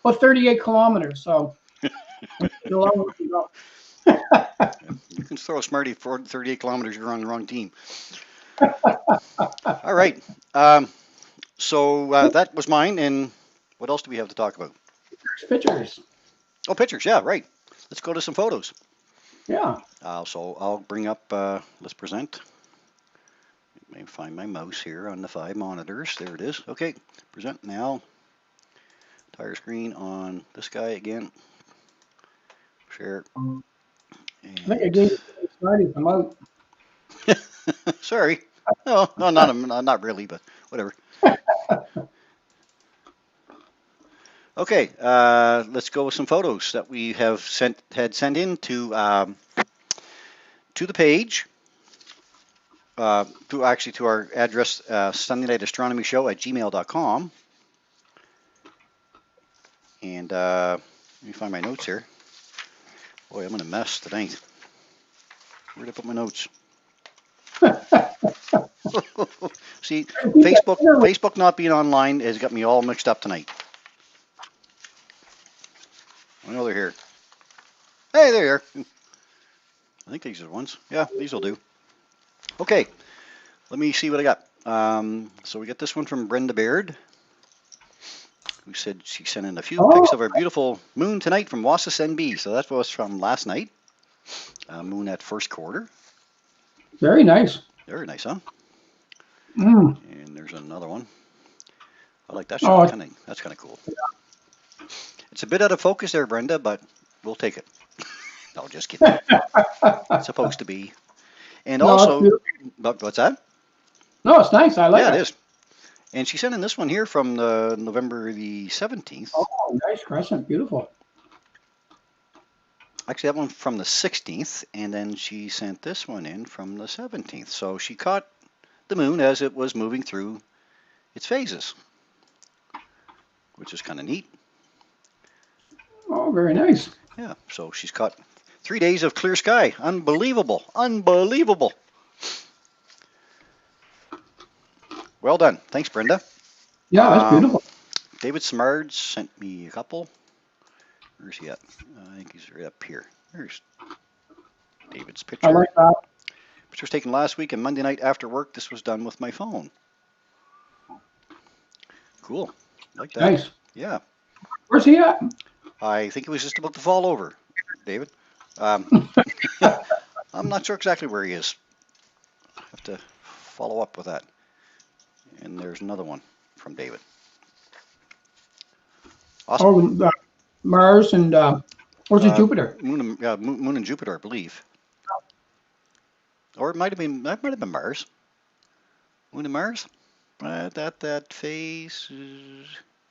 about 38 kilometers. So it's a long way to go. You can throw a Smartie for 38 kilometers. You're on the wrong team. All right. So that was mine. And what else do we have to talk about? Pictures. Oh, pictures. Yeah, right. Let's go to some photos. Yeah. So I'll bring up, let's present. Let me find my mouse here on the 5 monitors. There it is. Okay, present now. Entire screen on this guy again. Share. And I think I gave you Smarties. I'm out. sorry. No, not really, but whatever. Okay, let's go with some photos that we have sent in to the page. To our address, Sunday Night Astronomy Show at gmail.com. And let me find my notes here. Boy, I'm in a mess tonight. Where did I put my notes? See, Facebook not being online has got me all mixed up tonight. I know they're here. Hey, they're here. I think these are the ones. Yeah, these will do. Okay, let me see what I got. So we got this one from Brenda Baird, who said she sent in a few pics of our beautiful moon tonight from Wasis NB. So that was from last night. Moon at first quarter. Very nice. Very nice, huh? Mm. And there's another one. I like that shot. That's kind of cool. Yeah. It's a bit out of focus there, Brenda, but we'll take it. No, just kidding. It's supposed to be. And also, what's that? No, it's nice. I like it. Yeah, it is. And she sent in this one here from November the 17th. Oh, nice crescent. Beautiful. Actually, that one from the 16th, and then she sent this one in from the 17th. So she caught the moon as it was moving through its phases, which is kind of neat. Oh, very nice. Yeah, so she's caught 3 days of clear sky. Unbelievable. Unbelievable. Well done. Thanks, Brenda. Yeah, that's beautiful. David Smard sent me a couple. Where's he at? I think he's right up here. There's David's picture. I like that. Picture was taken last week and Monday night after work. This was done with my phone. Cool. Like that. Nice. Yeah. Where's he at? I think it was just about to fall over, David. I'm not sure exactly where he is. I have to follow up with that. And there's another one from David. Awesome. Oh, Mars and where's it? Jupiter? Moon and Jupiter, I believe. Or it might have been Mars. Moon and Mars. That phase.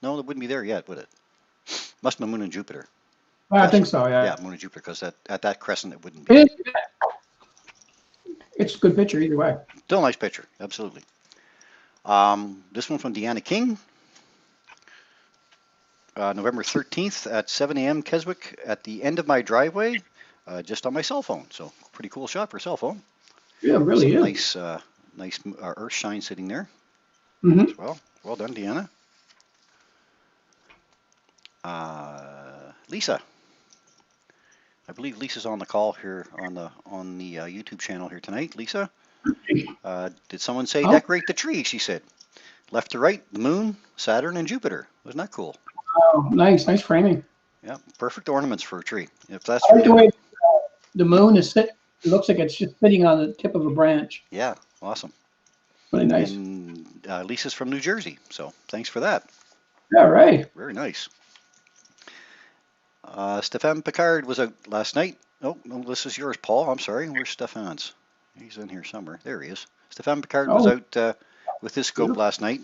No, it wouldn't be there yet, would it? Must be Moon and Jupiter. I think so. Yeah. Yeah, Moon and Jupiter, because at that crescent it wouldn't be. It's a good picture either way. Still a nice picture, absolutely. This one from Deanna King. November 13th at 7 a.m. Keswick at the end of my driveway, just on my cell phone. So pretty cool shot for a cell phone. Yeah, it really is. Nice earth shine sitting there. Mm-hmm. As well. Well done, Deanna. Lisa. I believe Lisa's on the call here on the YouTube channel here tonight. Lisa, did someone say decorate the tree? She said, left to right, the moon, Saturn, and Jupiter. Wasn't that cool? Oh, nice framing. Yeah, perfect ornaments for a tree. If that's I like the way the moon is it looks like it's just sitting on the tip of a branch. Yeah, awesome. Really nice. And Lisa's from New Jersey, so thanks for that. Yeah, right. Very nice. Stefan Picard was out last night. Oh, no, this is yours, Paul. I'm sorry. Where's Stefan's? He's in here somewhere. There he is. Stefan Picard was out with his scope last night.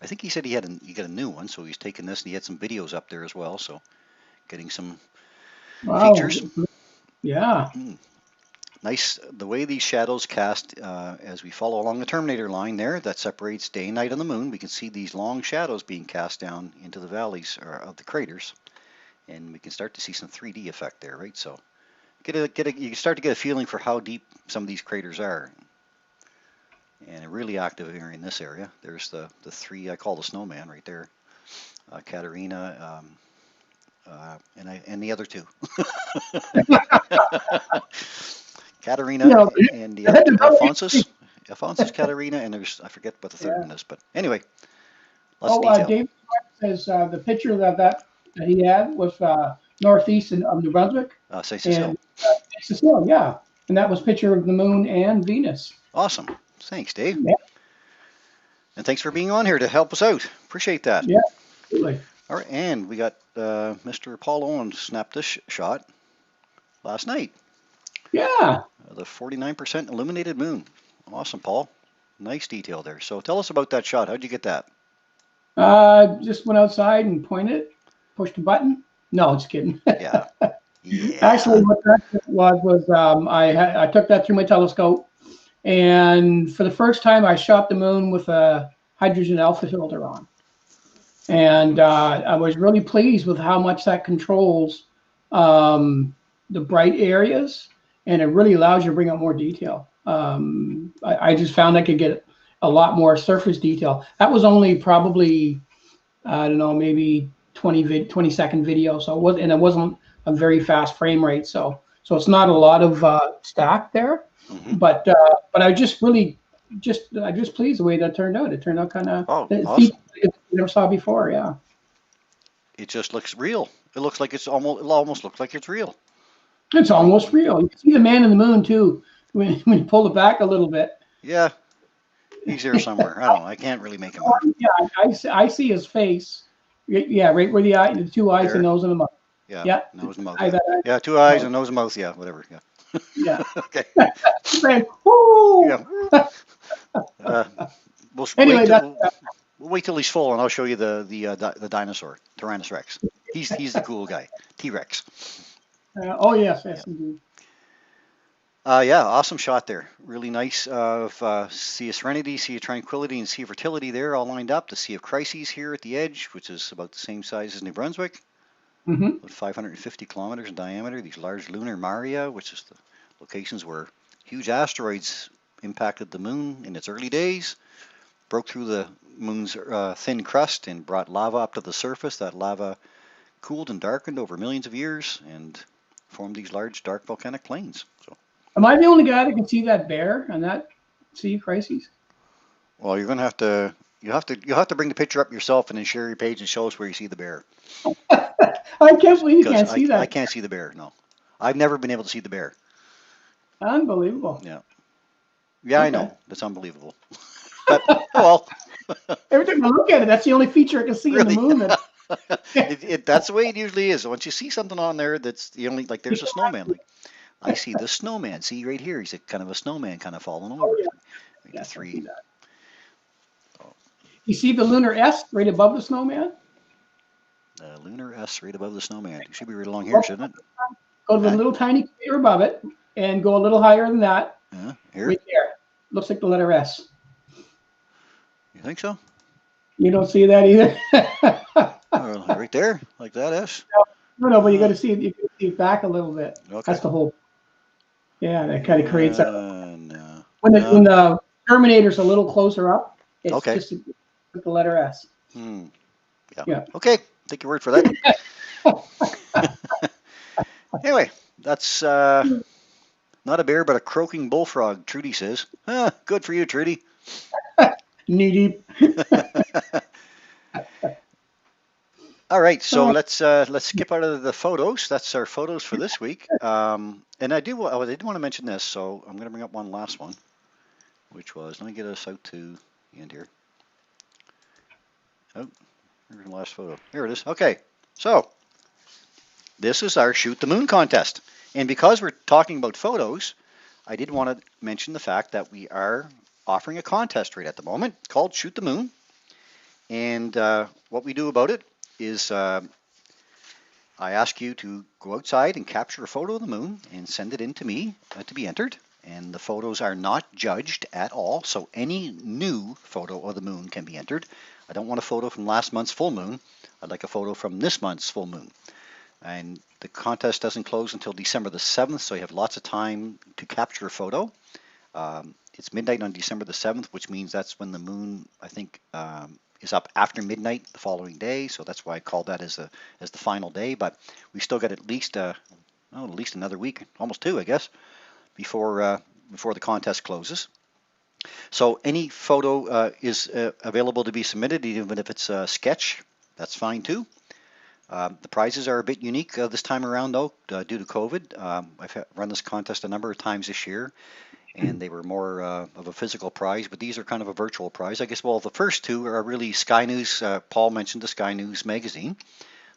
I think he said he got a new one, so he's taking this and he had some videos up there as well. So getting some features. Yeah. Nice. The way these shadows cast as we follow along the Terminator line there that separates day and night on the moon. We can see these long shadows being cast down into the valleys of the craters. And we can start to see some 3D effect there, right? So you can start to get a feeling for how deep some of these craters are. And a really active area in this area. There's the three I call the snowman right there. Katerina, and the other two. Katerina and the other Alphonsus. Alphonsus, Katerina, and there's, I forget what the third one is, but anyway. Lots of detail. David says the picture that he had was northeast of New Brunswick. Cecil. Cecil, yeah. And that was a picture of the moon and Venus. Awesome. Thanks, Dave. Yeah. And thanks for being on here to help us out. Appreciate that. Yeah, absolutely. All right, and we got Mr. Paul Owens snapped this shot last night. Yeah. The 49% illuminated moon. Awesome, Paul. Nice detail there. So tell us about that shot. How'd you get that? Just went outside and pointed, pushed a button. No, just kidding. Yeah. Actually, what that was I took that through my telescope, and for the first time, I shot the moon with a hydrogen alpha filter on, and I was really pleased with how much that controls the bright areas, and it really allows you to bring out more detail. I just found I could get a lot more surface detail. That was only probably, I don't know, maybe 20-second video. So it wasn't a very fast frame rate. So it's not a lot of stack there, but I just really I'm just pleased the way that turned out. It turned out kind of awesome. you never saw before. Yeah. It just looks real. It looks like it almost looks like it's real. It's almost real. You can see the man in the moon too when you pull it back a little bit. Yeah, he's here somewhere. I don't know. I can't really make him out. Yeah, I see his face. Yeah, right where the two eyes, the There. nose, and the mouth. Yeah. Yeah. Nose and mouth. I- Yeah. that- Yeah. 2 eyes and nose and mouth. Yeah. Whatever. Yeah. Yeah. Okay. Saying, woo! Yeah. We'll Anyway, we'll wait till he's full, and I'll show you the dinosaur, Tyrannosaurus Rex. He's the cool guy, T-Rex. oh yes, indeed. Yeah, awesome shot there. Really nice of Sea of Serenity, Sea of Tranquility, and Sea of Fertility there all lined up. The Sea of Crises here at the edge, which is about the same size as New Brunswick, about 550 kilometers in diameter. These large lunar maria, which is the locations where huge asteroids impacted the moon in its early days, broke through the moon's thin crust and brought lava up to the surface. That lava cooled and darkened over millions of years and formed these large dark volcanic plains. So. Am I the only guy that can see that bear on that Sea of Crises? Well, you're gonna have to bring the picture up yourself and then share your page and show us where you see the bear. I can't believe you can't see that. I can't see the bear. No, I've never been able to see the bear. Unbelievable. Yeah. Yeah, okay. I know. That's unbelievable. But oh well. Every time I look at it, that's the only feature I can see really? In the moon. That's the way it usually is. Once you see something on there, that's the only like. There's a snowman. Like I see the snowman. See right here, he's a kind of a snowman, kind of falling over. Oh, yeah. Right, yeah, 3. Oh. You see the lunar S right above the snowman? Lunar S right above the snowman. It should be right along here, shouldn't it? Go to the little tiny crater above it and go a little higher than that. Here. Right there. Looks like the letter S. You think so? You don't see that either. Right there, like that S. No, but you got to see it. You got to see it back a little bit. Okay. That's the whole. Yeah, that kind of creates a. No. When the Terminator's a little closer up, it's okay. just the letter S. Yeah. Okay, take your word for that. Anyway, that's not a bear, but a croaking bullfrog. Trudy says, "Good for you, Trudy." Knee deep. All right, so let's skip out of the photos. That's our photos for this week. And I did want to mention this, so I'm going to bring up one last one, which was, let me get us out to the end here. Oh, here's the last photo. Here it is. Okay, so this is our Shoot the Moon contest. And because we're talking about photos, I did want to mention the fact that we are offering a contest right at the moment called Shoot the Moon. And what we do about it is I ask you to go outside and capture a photo of the moon and send it in to me to be entered. And the photos are not judged at all, so any new photo of the moon can be entered. I don't want a photo from last month's full moon. I'd like a photo from this month's full moon. And the contest doesn't close until December the 7th, so you have lots of time to capture a photo. It's midnight on December the 7th, which means that's when the moon, I think, is up after midnight the following day, so that's why I called that as the final day. But we still got at least another week, almost 2, I guess, before the contest closes. So any photo is available to be submitted, even if it's a sketch. That's fine too. The prizes are a bit unique this time around, though, due to COVID. I've run this contest a number of times this year, and they were more of a physical prize, but these are kind of a virtual prize. I guess, well, the first 2 are really Sky News. Paul mentioned the Sky News magazine.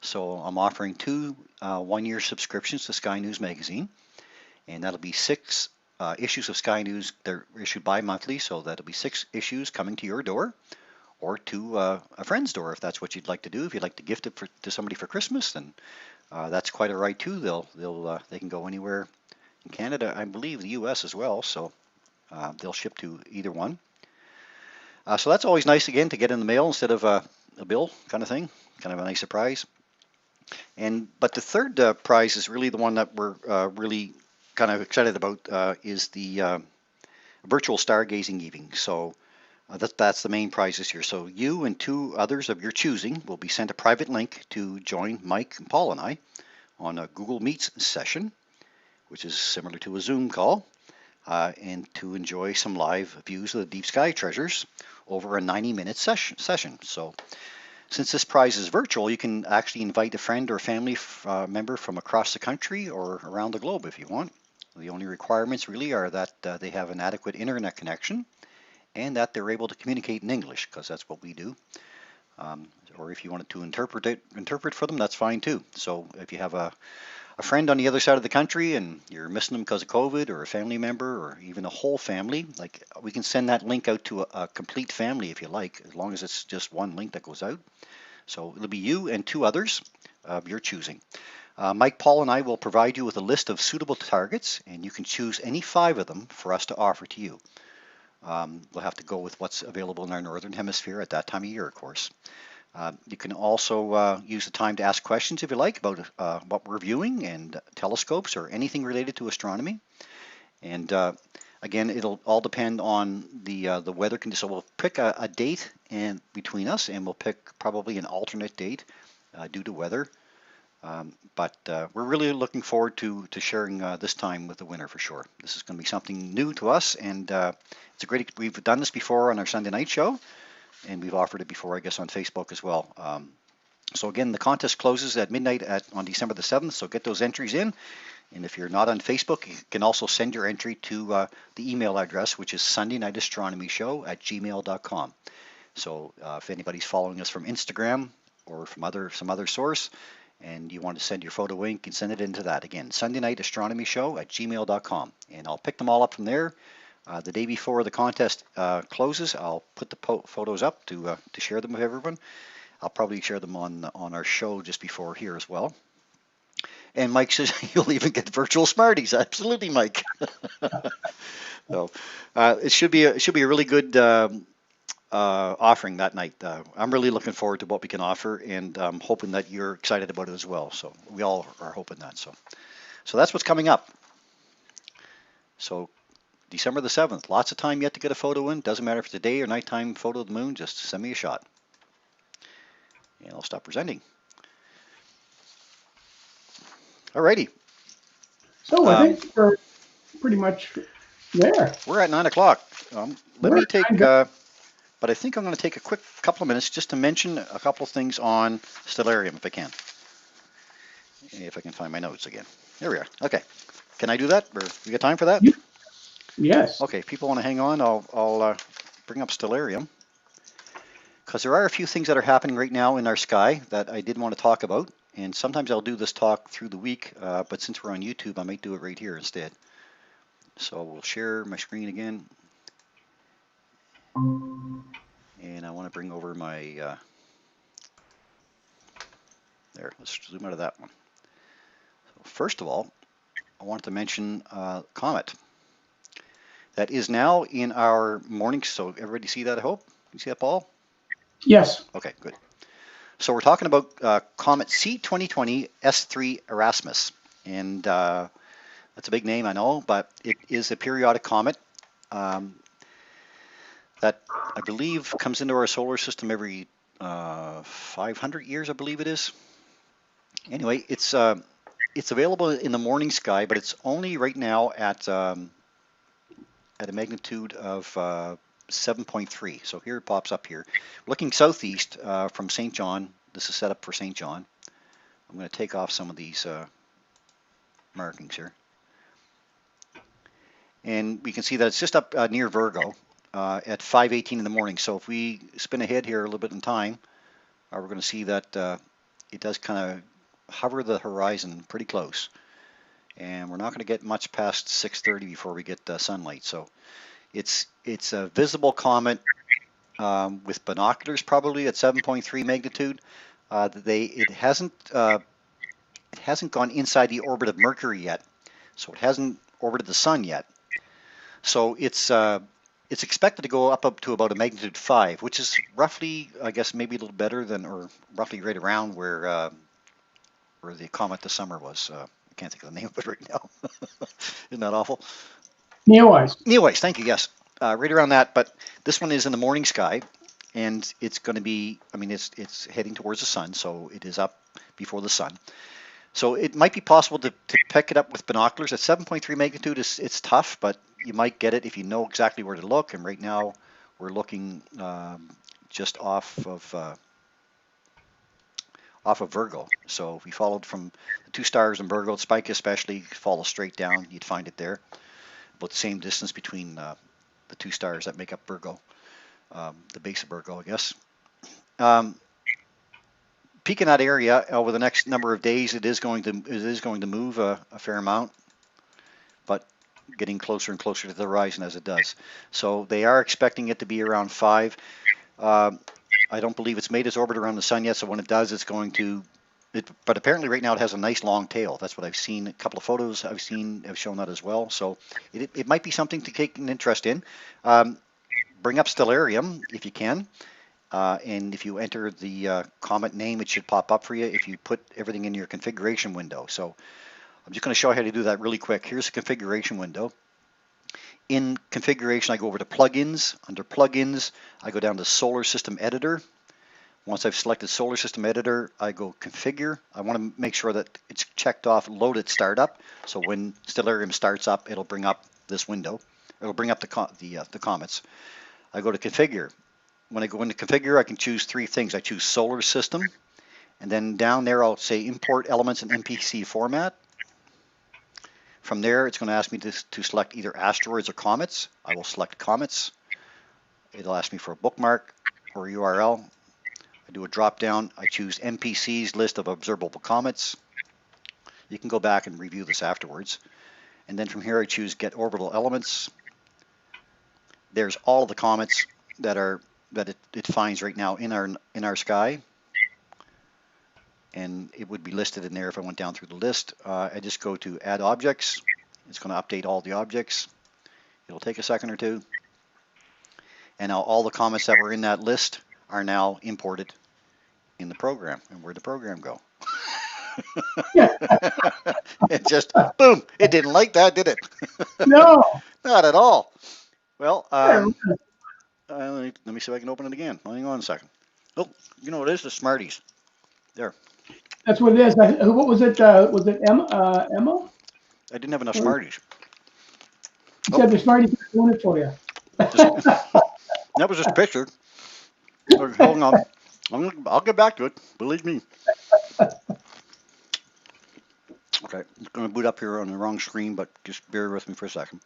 So I'm offering 2 one-year subscriptions to Sky News magazine, and that'll be 6 issues of Sky News. They're issued bi-monthly, so that'll be 6 issues coming to your door or to a friend's door if that's what you'd like to do. If you'd like to gift it to somebody for Christmas, then that's quite all right too. They can go anywhere in Canada, I believe the U.S. as well, so they'll ship to either one. So that's always nice, again, to get in the mail instead of a bill kind of thing, kind of a nice surprise. But the third prize is really the one that we're really kind of excited about, is the virtual stargazing evening. So that's the main prize this year. So you and 2 others of your choosing will be sent a private link to join Mike and Paul and I on a Google Meets session, which is similar to a Zoom call, and to enjoy some live views of the deep sky treasures over a 90-minute session. So since this prize is virtual, you can actually invite a friend or family member from across the country or around the globe if you want. The only requirements really are that they have an adequate internet connection and that they're able to communicate in English, because that's what we do. Or if you wanted to interpret for them, that's fine too. So if you have a friend on the other side of the country and you're missing them because of COVID, or a family member, or even a whole family, like, we can send that link out to a complete family if you like, as long as it's just one link that goes out. So it'll be you and 2 others of your choosing. Mike, Paul, and I will provide you with a list of suitable targets, and you can choose any 5 of them for us to offer to you. We'll have to go with what's available in our northern hemisphere at that time of year, of course. You can also use the time to ask questions if you like about what we're viewing and telescopes or anything related to astronomy. And again, it'll all depend on the weather conditions. So we'll pick a date and between us, and we'll pick probably an alternate date due to weather. But we're really looking forward to sharing this time with the winner for sure. This is going to be something new to us, and it's a great. We've done this before on our Sunday night show, and we've offered it before, I guess, on Facebook as well. So again, the contest closes at midnight on December the 7th, so get those entries in. And if you're not on Facebook, you can also send your entry to the email address, which is sundaynightastronomyshow@gmail.com. So if anybody's following us from Instagram or from some other source, and you want to send your photo in, you can send it into that. Again, sundaynightastronomyshow@gmail.com. And I'll pick them all up from there. The day before the contest closes, I'll put the photos up to share them with everyone. I'll probably share them on our show just before here as well. And Mike says you'll even get virtual Smarties. Absolutely, Mike. So it should be a really good offering that night. I'm really looking forward to what we can offer, and I'm hoping that you're excited about it as well. So we all are hoping that. So that's what's coming up. So December the 7th, lots of time yet to get a photo in. Doesn't matter if it's a day or nighttime photo of the moon, just send me a shot. And I'll stop presenting. Alrighty. So I think we're pretty much there. We're at 9 o'clock. Let me take, but I think I'm going to take a quick couple of minutes just to mention a couple of things on Stellarium, if I can. If I can find my notes again. There we are. Okay. Can I do that? Or we got time for that? Yes. Okay. If people want to hang on, I'll bring up Stellarium, because there are a few things that are happening right now in our sky that I did want to talk about. And sometimes I'll do this talk through the week, but since we're on YouTube, I might do it right here instead. So we'll share my screen again. And I want to bring over my, there, let's zoom out of that one. So first of all, I want to mention Comet. That is now in our morning, so everybody see that, I hope? You see that, Paul? Yes. Okay, good. So we're talking about Comet C2020 S3 Erasmus. And that's a big name, I know, but it is a periodic comet that I believe comes into our solar system every 500 years, I believe it is. Anyway, it's available in the morning sky, but it's only right now at a magnitude of 7.3. So here it pops up here. Looking southeast from St. John. This is set up for St. John. I'm going to take off some of these markings here. And we can see that it's just up near Virgo at 5:18 in the morning. So if we spin ahead here a little bit in time, we're going to see that it does kind of hover the horizon pretty close. And we're not going to get much past 6:30 before we get sunlight. So it's a visible comet with binoculars probably at 7.3 magnitude. It hasn't gone inside the orbit of Mercury yet, so it hasn't orbited the sun yet. So it's expected to go up to about a magnitude 5, which is roughly, I guess, maybe a little better than, or roughly right around where the comet this summer was. I can't think of the name of it right now. Isn't that awful? Neowise. Neowise, thank you. Yes, right around that. But this one is in the morning sky, and it's going to be. I mean, it's heading towards the sun, so it is up before the sun. So it might be possible to pick it up with binoculars. At 7.3 magnitude, it's tough, but you might get it if you know exactly where to look. And right now we're looking just off of Virgo. So if we followed from the 2 stars in Virgo, Spike especially, follow straight down, you'd find it there. About the same distance between the 2 stars that make up Virgo, the base of Virgo, I guess. Peak in that area over the next number of days, it is going to move a fair amount, but getting closer and closer to the horizon as it does. So they are expecting it to be around 5. I don't believe it's made its orbit around the sun yet, so when it does, it's going to. But apparently, right now, it has a nice long tail. That's what I've seen. A couple of photos I've seen have shown that as well. So it might be something to take an interest in. Bring up Stellarium if you can. And if you enter the comet name, it should pop up for you if you put everything in your configuration window. So I'm just going to show you how to do that really quick. Here's the configuration window. In configuration, I go over to plugins. Under plugins, I go down to Solar System Editor. Once I've selected Solar System Editor, I go configure. I want to make sure that it's checked off loaded startup. So when Stellarium starts up, it'll bring up this window. It'll bring up the comets. I go to configure. When I go into configure, I can choose 3 things. I choose solar system, and then down there I'll say import elements in MPC format. From there, it's going to ask me to select either asteroids or comets. I will select comets. It'll ask me for a bookmark or a URL. I do a drop down. I choose MPC's list of observable comets. You can go back and review this afterwards. And then from here, I choose get orbital elements. There's all of the comets that it finds right now in our sky. And it would be listed in there if I went down through the list. I just go to add objects. It's going to update all the objects. It'll take a second or two. And now all the comets that were in that list are now imported in the program. And where'd the program go? It just, boom, it didn't like that, did it? No. Not at all. Well, let me see if I can open it again. Hang on a second. Oh, you know what it is? The Smarties. There. That's what it is. What was it? Was it Emma? I didn't have enough Smarties. You said the Smarties are doing it for you. That was just a picture. Hold on. I'll get back to it. Believe me. Okay, it's going to boot up here on the wrong screen, but just bear with me for a second.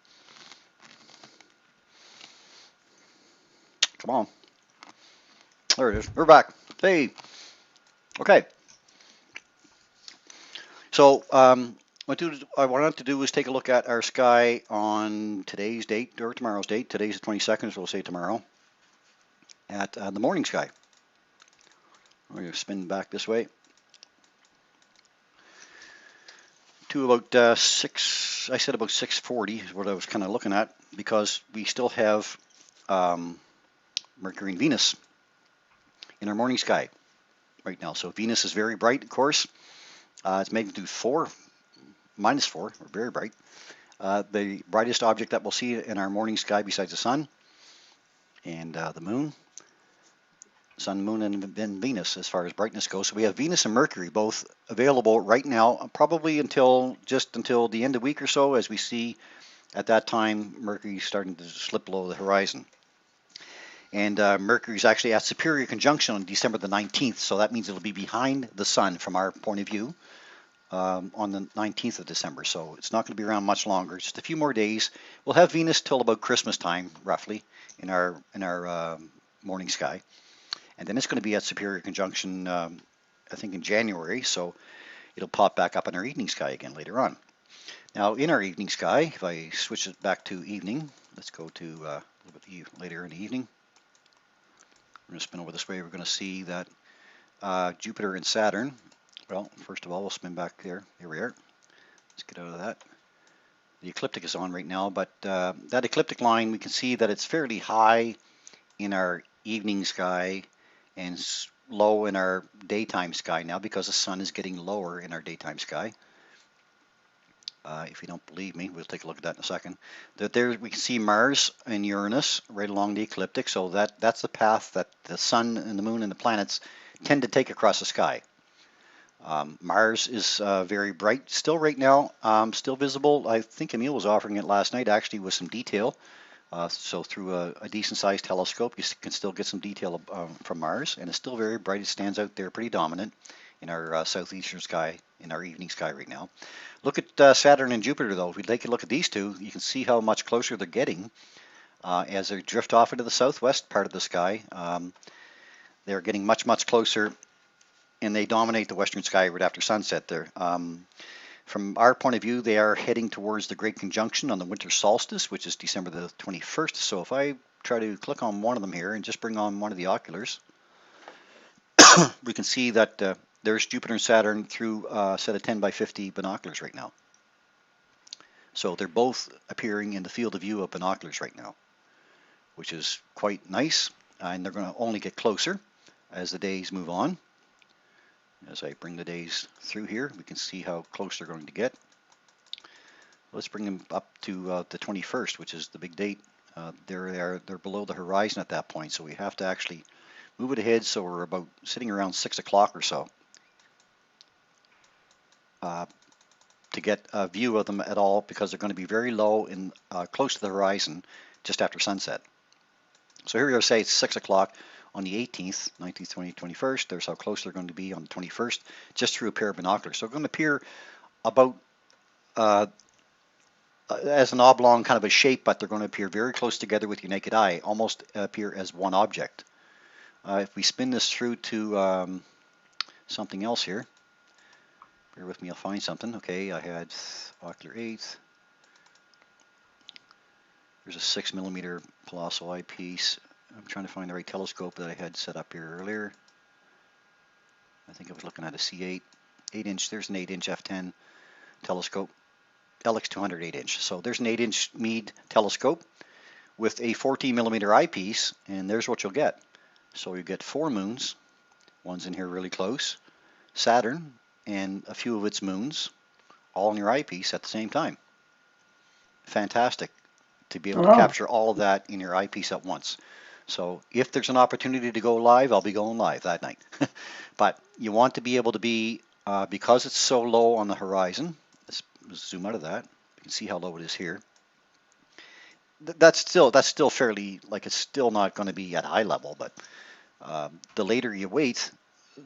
Come on. There it is. We're back. Hey. Okay. So what I wanted to do was take a look at our sky on today's date or tomorrow's date. Today's the 22nd, so we'll say tomorrow at the morning sky. We're going to spin back this way to about 6. I said about 6:40 is what I was kind of looking at because we still have Mercury and Venus in our morning sky right now. So Venus is very bright, of course. It's magnitude 4, -4, or very bright. The brightest object that we'll see in our morning sky besides the sun and the moon. Sun, moon, and then Venus as far as brightness goes. So we have Venus and Mercury both available right now, probably just until the end of the week or so, as we see at that time Mercury starting to slip below the horizon. And Mercury is actually at superior conjunction on December the 19th, so that means it'll be behind the sun from our point of view on the 19th of December. So it's not going to be around much longer, just a few more days. We'll have Venus till about Christmas time, roughly, in our morning sky. And then it's going to be at superior conjunction, I think, in January, so it'll pop back up in our evening sky again later on. Now, in our evening sky, if I switch it back to evening, let's go to a little bit later in the evening. We're going to spin over this way. We're going to see that Jupiter and Saturn, well, first of all, we'll spin back there. Here we are. Let's get out of that. The ecliptic is on right now, but that ecliptic line, we can see that it's fairly high in our evening sky and low in our daytime sky now because the sun is getting lower in our daytime sky. If you don't believe me, we'll take a look at that in a second. There we can see Mars and Uranus right along the ecliptic, so that's the path that the sun and the moon and the planets tend to take across the sky. Mars is very bright still right now, still visible. I think Emil was offering it last night actually with some detail. So through a decent sized telescope, you can still get some detail from Mars, and it's still very bright. It stands out there pretty dominant in our southeastern sky, in our evening sky right now. Look at Saturn and Jupiter though. If we take a look at these two, you can see how much closer they're getting as they drift off into the southwest part of the sky. They're getting much, much closer, and they dominate the western sky right after sunset there. From our point of view, they are heading towards the Great Conjunction on the winter solstice, which is December the 21st. So if I try to click on one of them here and just bring on one of the oculars, we can see that there's Jupiter and Saturn through a set of 10 by 50 binoculars right now. So they're both appearing in the field of view of binoculars right now, which is quite nice. And they're going to only get closer as the days move on. As I bring the days through here, we can see how close they're going to get. Let's bring them up to the 21st, which is the big date. They're below the horizon at that point, so we have to actually move it ahead. So we're about sitting around 6 o'clock or so to get a view of them at all, because they're going to be very low and close to the horizon just after sunset. So here we are, say it's 6 o'clock on the 18th, 19th, 20th, 21st. There's how close they're going to be on the 21st, just through a pair of binoculars. So they're going to appear about as an oblong kind of a shape, but they're going to appear very close together with your naked eye, almost appear as one object. If we spin this through to something else here, bear with me, I'll find something. Okay, I had ocular 8. There's a 6mm colossal eyepiece. I'm trying to find the right telescope that I had set up here earlier. I think I was looking at a C8, 8-inch. There's an 8-inch f10 telescope, LX200 8-inch. So there's an 8-inch Meade telescope with a 14mm eyepiece, and there's what you'll get. So you get 4 moons. One's in here really close, Saturn, and a few of its moons, all in your eyepiece at the same time. Fantastic to be able to capture all of that in your eyepiece at once. So if there's an opportunity to go live, I'll be going live that night. But you want to be able to be, because it's so low on the horizon, let's zoom out of that. You can see how low it is here. That's still fairly, like, it's still not going to be at eye level, but the later you wait,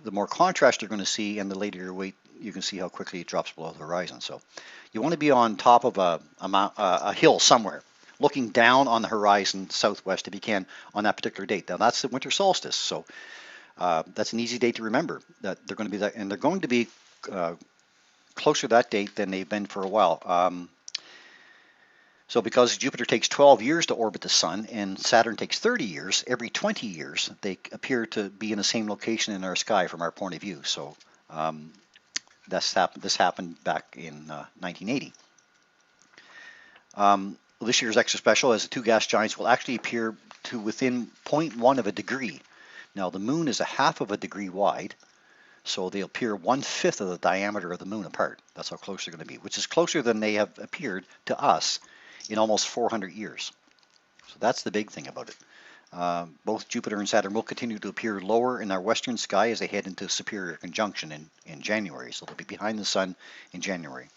the more contrast you're going to see, and the later you wait, you can see how quickly it drops below the horizon. So you want to be on top of a hill somewhere, looking down on the horizon southwest if you can on that particular date. Now that's the winter solstice, so that's an easy date to remember. That they're going to be that, and they're going to be closer to that date than they've been for a while. So because Jupiter takes 12 years to orbit the Sun and Saturn takes 30 years, every 20 years they appear to be in the same location in our sky from our point of view. So this happened back in 1980. This year's extra special, as the two gas giants will actually appear to within 0.1 of a degree. Now the Moon is a half of a degree wide, so they'll appear 1/5 of the diameter of the Moon apart. That's how close they're going to be, which is closer than they have appeared to us in almost 400 years. So that's the big thing about it. Both Jupiter and Saturn will continue to appear lower in our western sky as they head into superior conjunction in January. So they'll be behind the Sun in January.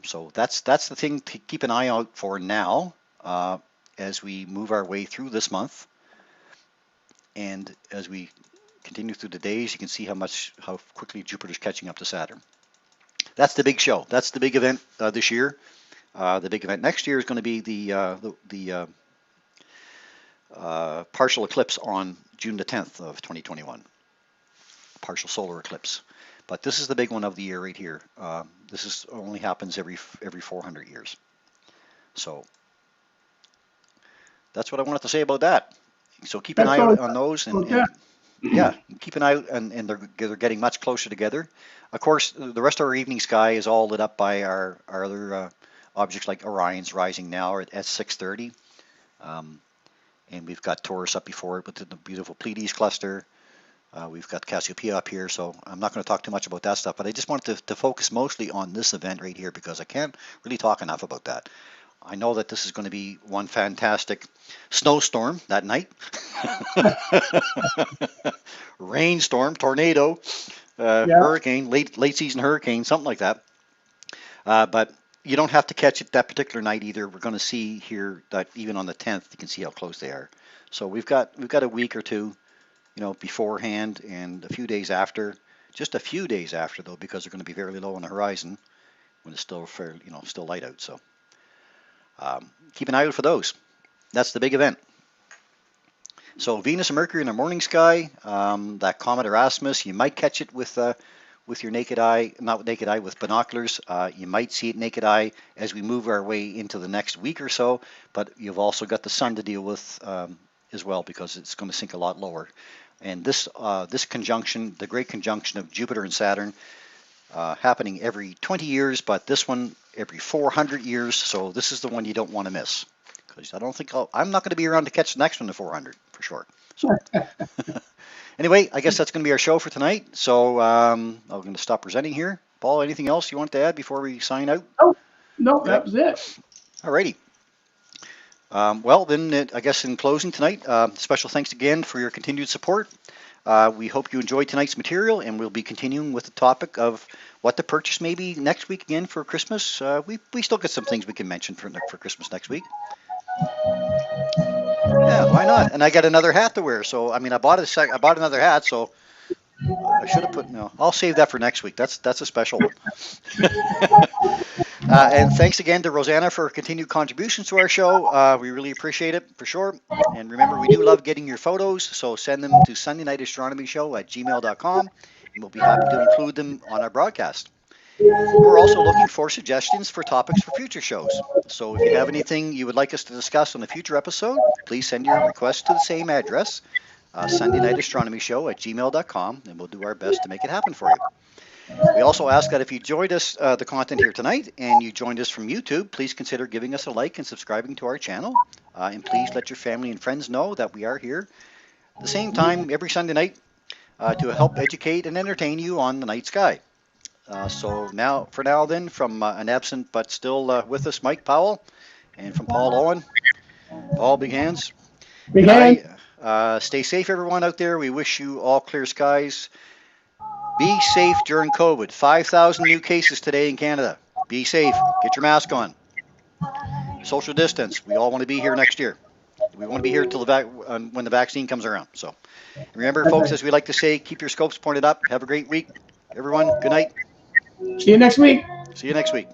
So that's the thing to keep an eye out for now as we move our way through this month, and as we continue through the days, you can see how quickly Jupiter's catching up to Saturn. That's the big show. That's the big event this year. The big event next year is going to be the partial eclipse on June the 10th of 2021. Partial solar eclipse. But this is the big one of the year right here. This only happens every 400 years. So that's what I wanted to say about that. So keep an eye out on those, and yeah, keep an eye out, and they're getting much closer together. Of course, the rest of our evening sky is all lit up by our other objects like Orion's rising now at 6:30, and we've got Taurus up before it with the beautiful Pleiades cluster. We've got Cassiopeia up here, so I'm not going to talk too much about that stuff, but I just wanted to focus mostly on this event right here because I can't really talk enough about that. I know that this is going to be one fantastic snowstorm that night, rainstorm, tornado, hurricane, late season hurricane, something like that. But you don't have to catch it that particular night either. We're going to see here that even on the 10th, you can see how close they are. So we've got a week or two, beforehand and a few days after. Just a few days after though, because they're going to be fairly low on the horizon when it's still fairly, still light out. So keep an eye out for those. That's the big event. So Venus and Mercury in the morning sky. That comet Erasmus, you might catch it with your naked eye, not with naked eye, with binoculars. You might see it naked eye as we move our way into the next week or so, but you've also got the sun to deal with as well, because it's going to sink a lot lower. And this conjunction, the great conjunction of Jupiter and Saturn, happening every 20 years, but this one every 400 years. So this is the one you don't want to miss, because I don't think I'm not going to be around to catch the next one to 400 for sure. So. Anyway, I guess that's going to be our show for tonight. So I'm going to stop presenting here. Paul, anything else you want to add before we sign out? Oh, no, that was it. All righty. Well, then, I guess in closing tonight, special thanks again for your continued support. We hope you enjoyed tonight's material, and we'll be continuing with the topic of what to purchase maybe next week again for Christmas. We still got some things we can mention for Christmas next week. Yeah, why not? And I got another hat to wear. So I mean, I bought another hat. So I should have put no. I'll save that for next week. That's a special one. And thanks again to Rosanna for her continued contributions to our show. We really appreciate it for sure. And remember, we do love getting your photos. So send them to SundayNightAstronomyShow@gmail.com, and we'll be happy to include them on our broadcast. We're also looking for suggestions for topics for future shows. So if you have anything you would like us to discuss on a future episode, please send your request to the same address, SundayNightAstronomyShow@gmail.com, and we'll do our best to make it happen for you. We also ask that if you enjoyed the content here tonight and you joined us from YouTube, please consider giving us a like and subscribing to our channel. And please let your family and friends know that we are here at the same time every Sunday night to help educate and entertain you on the night sky. So for now then, from an absent but still with us, Mike Powell, and from Paul Owen. Paul, big hands. Big hand. Stay safe, everyone out there. We wish you all clear skies. Be safe during COVID. 5,000 new cases today in Canada. Be safe. Get your mask on. Social distance. We all want to be here next year. We want to be here till when the vaccine comes around. So remember, folks, as we like to say, keep your scopes pointed up. Have a great week. Everyone, good night. See you next week. See you next week.